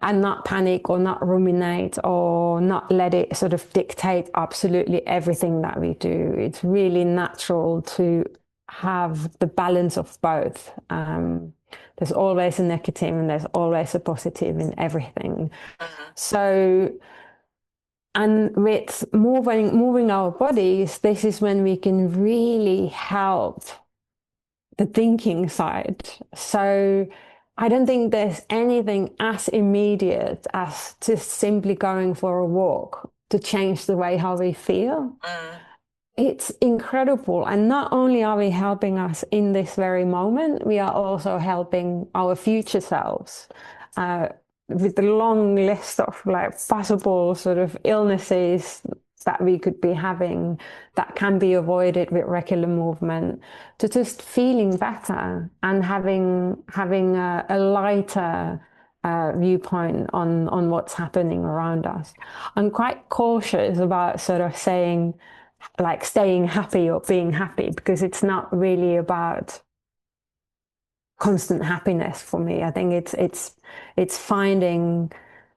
and not panic or not ruminate or not let it sort of dictate absolutely everything that we do. It's really natural to have the balance of both. There's always a negative and there's always a positive in everything. Mhm. So, and with moving our bodies, this is when we can really help the thinking side. So I don't think there's anything as immediate as just simply going for a walk to change the way how we feel. Mm. It's incredible. And not only are we helping us in this very moment, we are also helping our future selves. With the long list of like possible sort of illnesses that we could be having that can be avoided with regular movement, to just feeling better and having a lighter viewpoint on what's happening around us. I'm quite cautious about sort of saying like staying happy or being happy, because it's not really about constant happiness for me. I think it's finding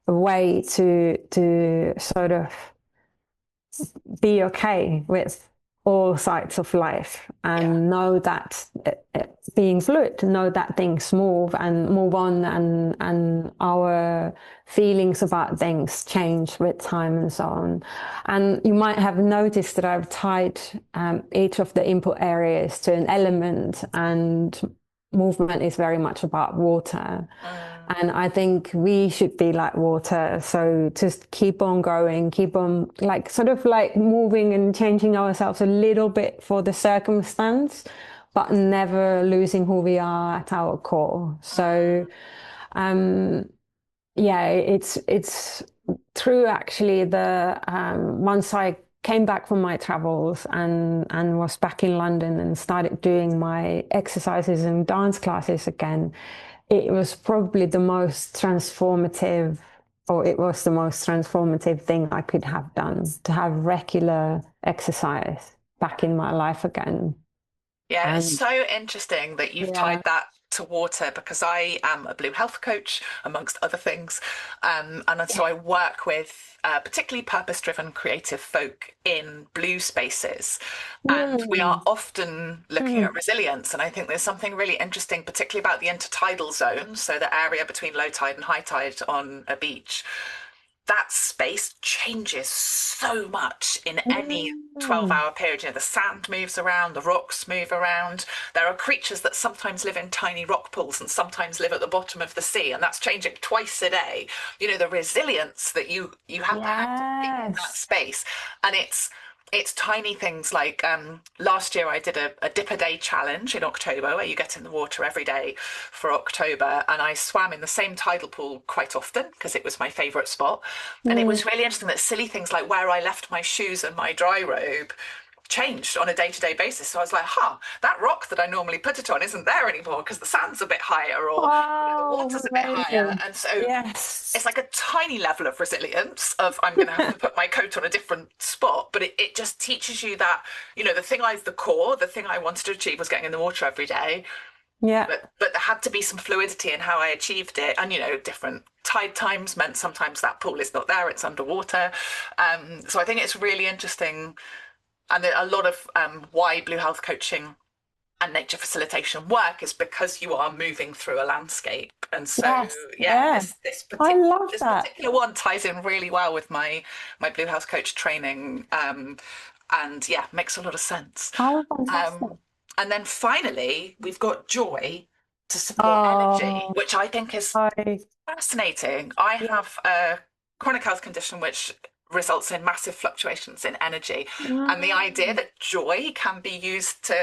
a way to sort of be okay with all sides of life Yeah. and know that being fluid, know that things move and move on, and our feelings about things change with time and so on. And you might have noticed that I've tied each of the input areas to an element, and movement is very much about water. Mm. And I think we should be like water. So just keep on going, keep on like sort of like moving and changing ourselves a little bit for the circumstance, but never losing who we are at our core. So, Mm. yeah, it's true actually. Once I came back from my travels and was back in London and started doing my exercises and dance classes again, it was probably the most transformative, or it was the most transformative thing I could have done, to have regular exercise back in my life again. Yeah, it's And so interesting that you've tied yeah, that to water because I am a blue health coach, amongst other things. And so I work with particularly purpose-driven creative folk in blue spaces. And we are mm, often looking at mm, resilience. And I think there's something really interesting, particularly about the intertidal zone, so the area between low tide and high tide on a beach. space changes so much in any Mm. 12-hour period. You know, the sand moves around, the rocks move around. There are creatures that sometimes live in tiny rock pools and sometimes live at the bottom of the sea, and that's changing twice a day. You know, the resilience that you have to be in that Yes. space. And it's tiny things like last year I did a dip a day challenge in October where you get in the water every day for October, and I swam in the same tidal pool quite often because it was my favourite spot. And it was Mm. really interesting that silly things like where I left my shoes and my dry robe changed on a day-to-day basis. So I was like, that rock that I normally put it on isn't there anymore because the sand's a bit higher, or the water's Oh, a bit higher. amazing. And so it's Yes. like a tiny level of resilience of I'm going to have to put my coat on a different spot, but it just teaches you that, the thing I wanted to achieve was getting in the water every day, Yeah. but there had to be some fluidity in how I achieved it. And, different tide times meant sometimes that pool is not there, it's underwater. So I think it's really interesting. And a lot of why Blue Health coaching and nature facilitation work is because you are moving through a landscape. And so, Yes. yeah, Yeah. I love this that. particular one ties in really well with my Blue House coach training, and yeah, makes a lot of sense. Oh, fantastic. Um, and then finally, we've got joy to support energy, Oh, which I think is I, fascinating. I yeah. have a chronic health condition which results in massive fluctuations in energy. And the idea Mm. that joy can be used to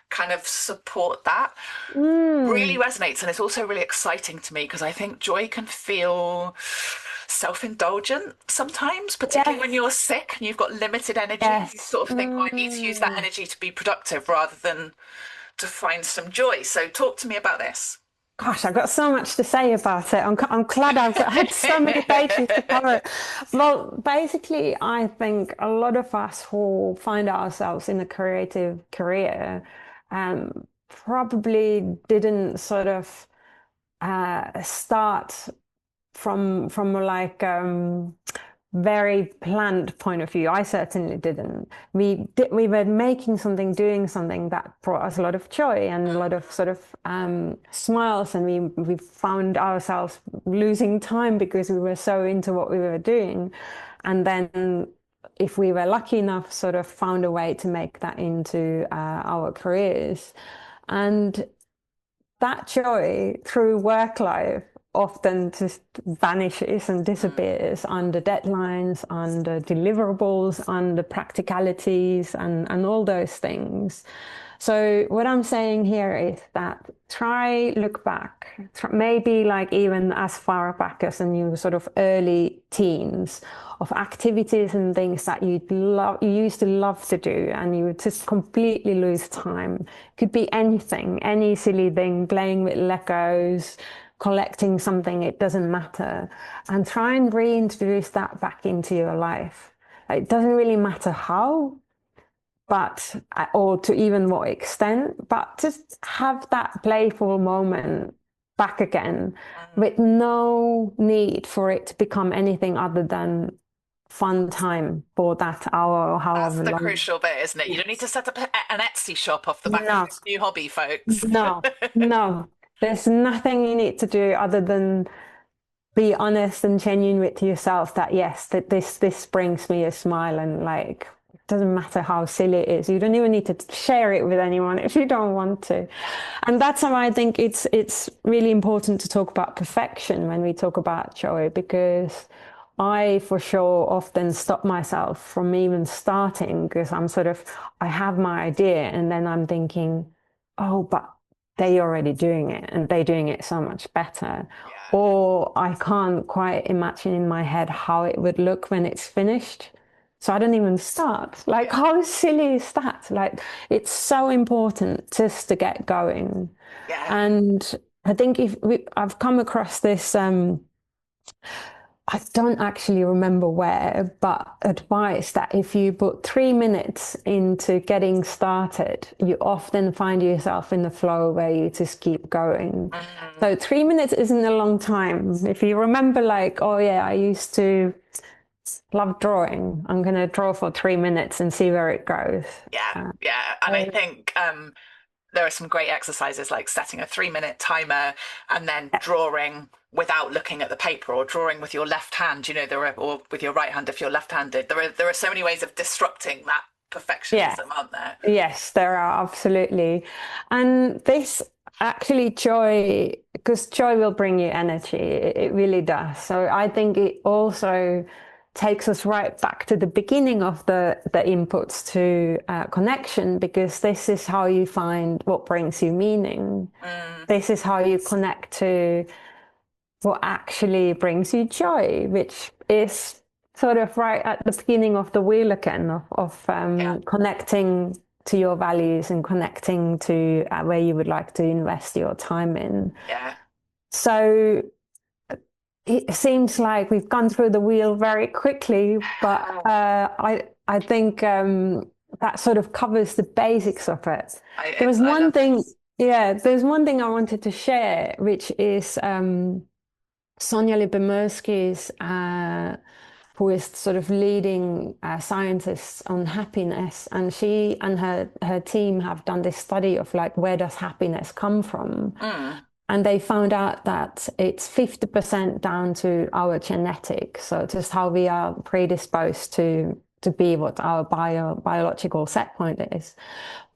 kind of support that really Mm. resonates. And it's also really exciting to me because I think joy can feel self-indulgent sometimes, particularly when Yes. you're sick and you've got limited energy. You Yes. sort of think, oh, I need to use that Mm. energy to be productive rather than to find some joy. So talk to me about this. Gosh, I've got so much to say about it. I'm glad had so many pages to cover. Well, basically, I think a lot of us who find ourselves in a creative career probably didn't sort of start from like very planned point of view. I certainly didn't. We were making something, doing something that brought us a lot of joy and a lot of sort of smiles, and we found ourselves losing time because we were so into what we were doing. And then if we were lucky enough, sort of found a way to make that into our careers. And that joy through work life often just vanishes and disappears under deadlines, under deliverables, under practicalities, and all those things. So what I'm saying here is that try look back, maybe like even as far back as in your sort of early teens, of activities and things that you used to love to do, and you would just completely lose time. Could be anything, any silly thing, playing with Legos, collecting something, it doesn't matter. And try and reintroduce that back into your life. It doesn't really matter how, but or to even what extent, but just have that playful moment back again with no need for it to become anything other than fun time for that hour or That's however the long. crucial bit, isn't it? You don't need to Yes. set up an Etsy shop off the back of No, this new hobby, folks. no, no. There's nothing you need to do other than be honest and genuine with yourself that yes, that this brings me a smile, and like it doesn't matter how silly it is. You don't even need to share it with anyone if you don't want to. And that's how I think it's really important to talk about perfection when we talk about joy, because I for sure often stop myself from even starting because I have my idea and then I'm thinking, oh, but they already doing it and they're doing it so much better. Yeah. Or I can't quite imagine in my head how it would look when it's finished. So I don't even start. Like, Yeah. how silly is that? Like, it's so important just to get going. Yeah. And I think I've come across this, I don't actually remember where, but advice that if you put 3 minutes into getting started, you often find yourself in the flow where you just keep going. Mm. So 3 minutes isn't a long time. If you remember, like, oh yeah, I used to love drawing. I'm going to draw for 3 minutes and see where it goes. Yeah. Uh, Yeah. And I think there are some great exercises like setting a 3-minute timer and then drawing without looking at the paper, or drawing with your left hand, or with your right hand if you're left-handed. There are so many ways of disrupting that Yeah. perfectionism, aren't there? Yes, there are, absolutely. And this actually joy, because joy will bring you energy, it really does. So I think it also takes us right back to the beginning of the inputs to connection, because this is how you find what brings you meaning. This is how you connect to what actually brings you joy, which is sort of right at the beginning of the wheel again of Yeah. connecting to your values and connecting to where you would like to invest your time in. Yeah. So it seems like we've gone through the wheel very quickly, but I think that sort of covers the basics of it. There was I one love thing, this. yeah, there's one thing I wanted to share, which is Sonja Lyubomirsky's, who is sort of leading scientists on happiness, and she and her team have done this study of like, where does happiness come from? And they found out that it's 50% down to our genetics, so just how we are predisposed to be what our biological set point is.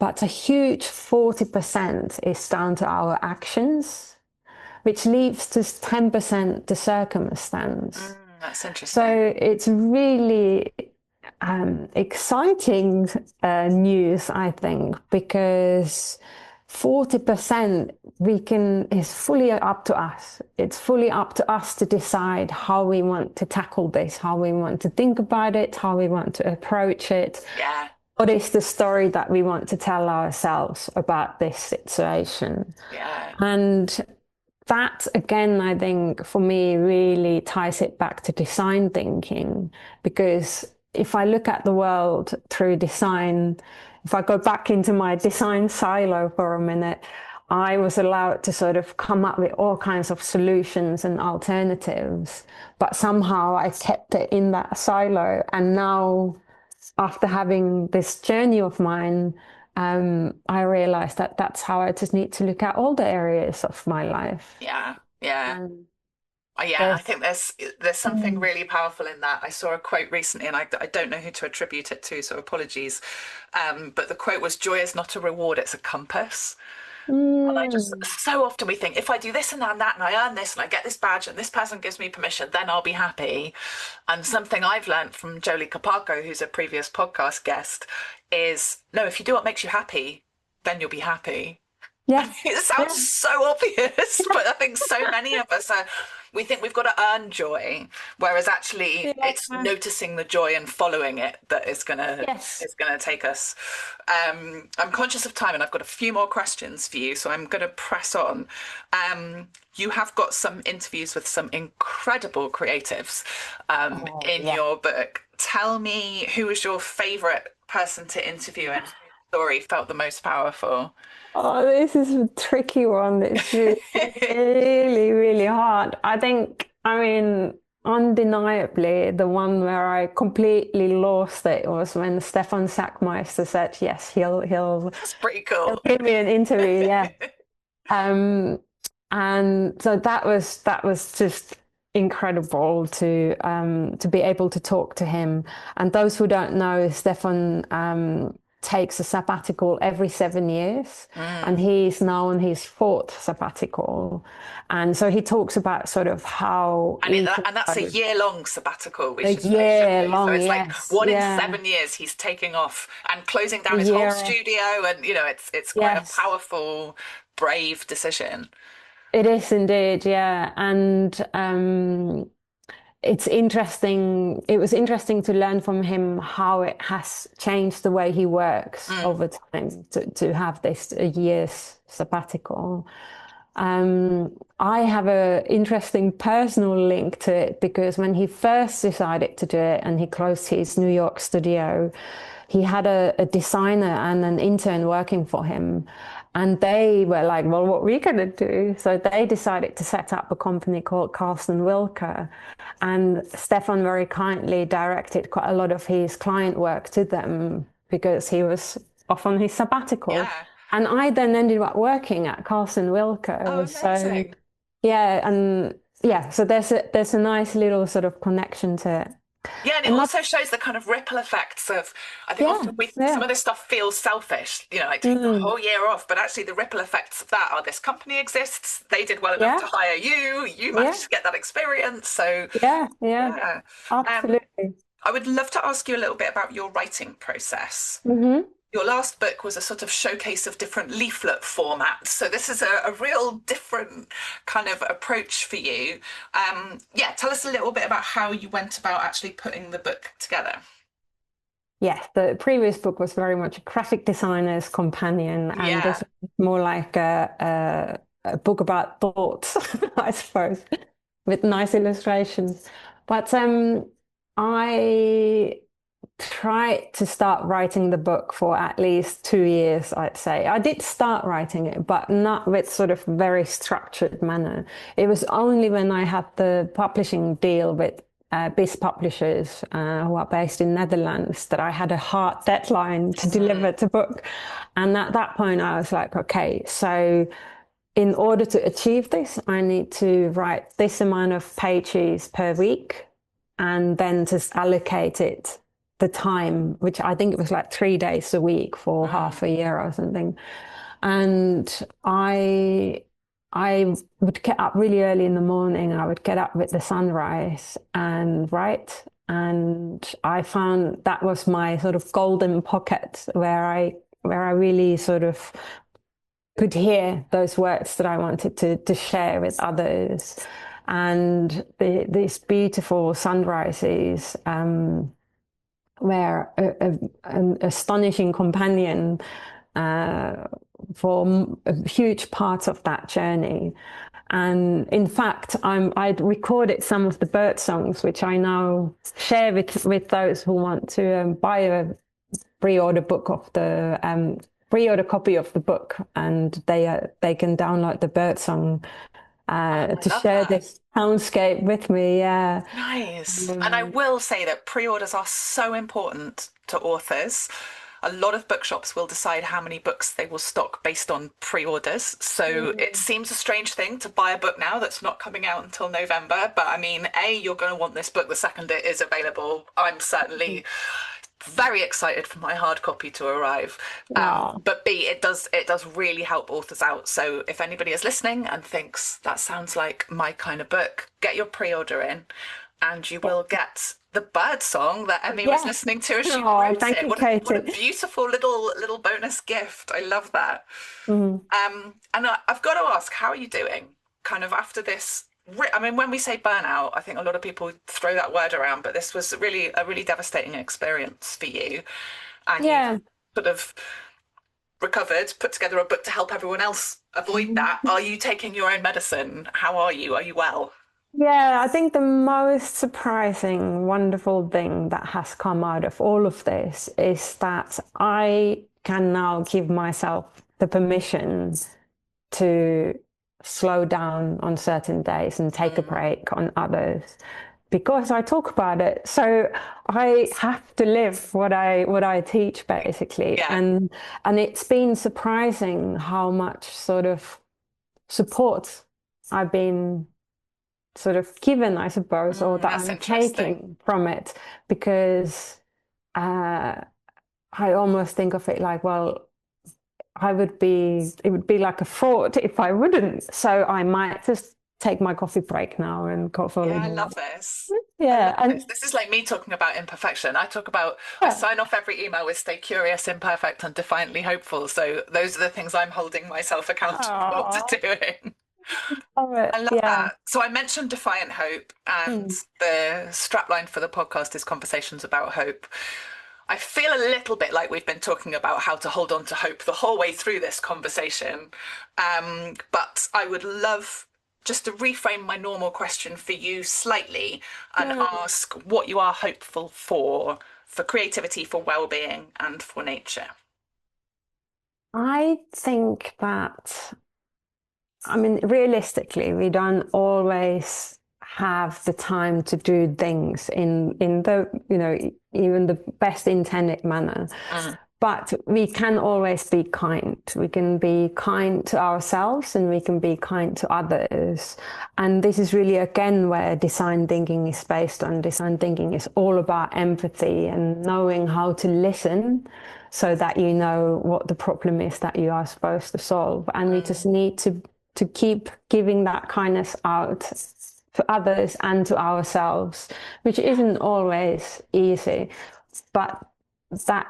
But a huge 40% is down to our actions, which leaves just 10% the circumstance. That's interesting. So it's really exciting news, I think, because 40% is fully up to us. It's fully up to us to decide how we want to tackle this, how we want to think about it, how we want to approach it. Yeah. What is the story that we want to tell ourselves about this situation? Yeah. And that, again, I think for me really ties it back to design thinking, because if I look at the world through design, if I go back into my design silo for a minute, I was allowed to sort of come up with all kinds of solutions and alternatives, but somehow I kept it in that silo. And now, after having this journey of mine, I realized that that's how I just need to look at all the areas of my life. Yeah. Yeah. And Yeah, I there's, think there's something mm, really powerful in that. I saw a quote recently, and I don't know who to attribute it to, so apologies. But the quote was, "Joy is not a reward; it's a compass." And I just, mm, so often we think, if I do this and that and I earn this and I get this badge and this person gives me permission, then I'll be happy. And something I've learned from Jolie Capacco, who's a previous podcast guest, is no, if you do what makes you happy, then you'll be happy. yeah, It sounds yeah, so obvious, but I think so many of us we think we've got to earn joy, whereas actually yeah, it's noticing the joy and following it that yes. is gonna take us. I'm conscious of time and I've got a few more questions for you, so I'm gonna press on. You have got some interviews with some incredible creatives Oh, in yeah. your book. Tell me, who was your favorite person to interview and whose story felt the most powerful? Oh, this is a tricky one. It's really, really, really hard. I mean, undeniably, the one where I completely lost it was when Stefan Sackmeister said, yes, That's pretty he'll cool. give me an interview. Yeah. Um, and so that was just incredible to be able to talk to him. And those who don't know, Stefan takes a sabbatical every 7 years, and Mm. he's now on his fourth sabbatical. And so he talks about sort of how each of And that's a those, year-long sabbatical, we a should say, shouldn't year we? So long, it's like yes, one in yeah, 7 years he's taking off and closing a down his whole year, studio, and it's quite a yes. powerful, brave decision. It is indeed, yeah. And it's interesting. It was interesting to learn from him how it has changed the way he works Mm. over time to have this a year's sabbatical. I have an interesting personal link to it, because when he first decided to do it and he closed his New York studio, he had a designer and an intern working for him. And they were like, well, what are we going to do? So they decided to set up a company called Carson Wilker. And Stefan very kindly directed quite a lot of his client work to them, because he was off on his sabbatical. Yeah. And I then ended up working at Carson Oh, Wilco. So amazing. yeah, and yeah, so there's a nice little sort of connection to it. Yeah, and it And also that's shows the kind of ripple effects of, I think yeah, often we, some yeah. of this stuff feels selfish, like take the Mm, whole year off, but actually the ripple effects of that are this company exists, they did well enough to yeah, hire you, you yeah, managed to get that experience. So yeah, yeah. yeah. Um, Absolutely. I would love to ask you a little bit about your writing process. Hmm. Your last book was a sort of showcase of different leaflet formats. So this is a real different kind of approach for you. Yeah, tell us a little bit about how you went about actually putting the book together. Yes, the previous book was very much a graphic designer's companion, and this Yeah. is more like a book about thoughts, I suppose, with nice illustrations. But I tried to start writing the book for at least 2 years, I'd say. I did start writing it, but not with sort of very structured manner. It was only when I had the publishing deal with BIS publishers who are based in Netherlands that I had a hard deadline to deliver Mm, the book. And at that point, I was like, okay, so in order to achieve this, I need to write this amount of pages per week and then just allocate it the time, which I think it was like 3 days a week for half mm, a year or something. And I would get up really early in the morning. I would get up with the sunrise and write. And I found that was my sort of golden pocket where I really sort of could hear those words that I wanted to share with others. And these beautiful sunrises were an astonishing companion uh, for a huge part of that journey. And in fact, I'd recorded some of the bird songs, which I now share with those who want to buy a pre-order book of the pre-order copy of the book, and they can download the bird song oh, I to love share that. this soundscape with me. Yeah. Nice. And I Um, will say that pre-orders are so important to authors. A lot of bookshops will decide how many books they will stock based on pre-orders. So it mm, seems a strange thing to buy a book now that's not coming out until November. But I mean, A, you're going to want this book the second it is available. I'm certainly very excited for my hard copy to arrive. oh, But B, it does really help authors out. So if anybody is listening and thinks that sounds like my kind of book, get your pre-order in, and you will get the bird song that Emmy was yeah. listening to as she Oh, wrote thank it. you, What a Katie. beautiful little bonus gift. I love that. Mm. And I've got to ask, how are you doing? Kind of after this. I mean, when we say burnout, I think a lot of people throw that word around, but this was really a really devastating experience for you, and you've Yeah. sort of recovered, put together a book to help everyone else avoid that. Are you taking your own medicine? How are you? Are you well? Yeah, I think the most surprising, wonderful thing that has come out of all of this is that I can now give myself the permission to slow down on certain days and take a Mm, break on others because I talk about it. So I have to live what I teach basically. yeah. And it's been surprising how much sort of support I've been sort of given, I suppose, or that That's I'm interesting. taking from it because uh, I almost think of it like, well, it would be like a fraud if I wouldn't. So I might just take my coffee break now and go for a Yeah, I little love walk. this. I Yeah. love this. And This is like me talking about imperfection. I yeah. sign off every email with stay curious, imperfect, and defiantly hopeful. So those are the things I'm holding myself accountable to Oh, doing. love it. I love Yeah. that. So I mentioned defiant hope, and Mm. the strapline for the podcast is conversations about hope. I feel a little bit like we've been talking about how to hold on to hope the whole way through this conversation. But I would love just to reframe my normal question for you slightly and Mm. ask what you are hopeful for creativity, for well-being, and for nature. I think that I mean, realistically, we don't always have the time to do things in the, even the best intended manner. Mm. But we can always be kind. We can be kind to ourselves and we can be kind to others. And this is really, again, where design thinking is based on. Design thinking is all about empathy and knowing how to listen so that you know what the problem is that you are supposed to solve. And we just need to keep giving that kindness out to others and to ourselves, which isn't always easy, but that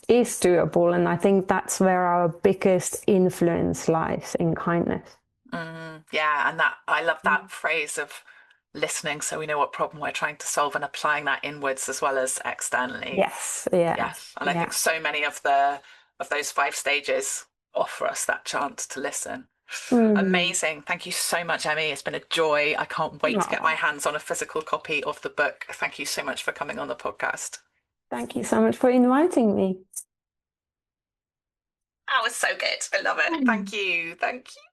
is doable. And I think that's where our biggest influence lies, in kindness. Yeah, and that I love that phrase of listening so we know what problem we're trying to solve and applying that inwards as well as externally. Yes, yeah, Yes. And I yeah. think so many of those 5 stages offer us that chance to listen. Mm. Amazing. Thank you so much, Emmy. It's been a joy. I can't wait to get my Oh, hands on a physical copy of the book. Thank you so much for coming on the podcast. thank you so much for inviting me. That was so good. I love it. Thank you. Thank you.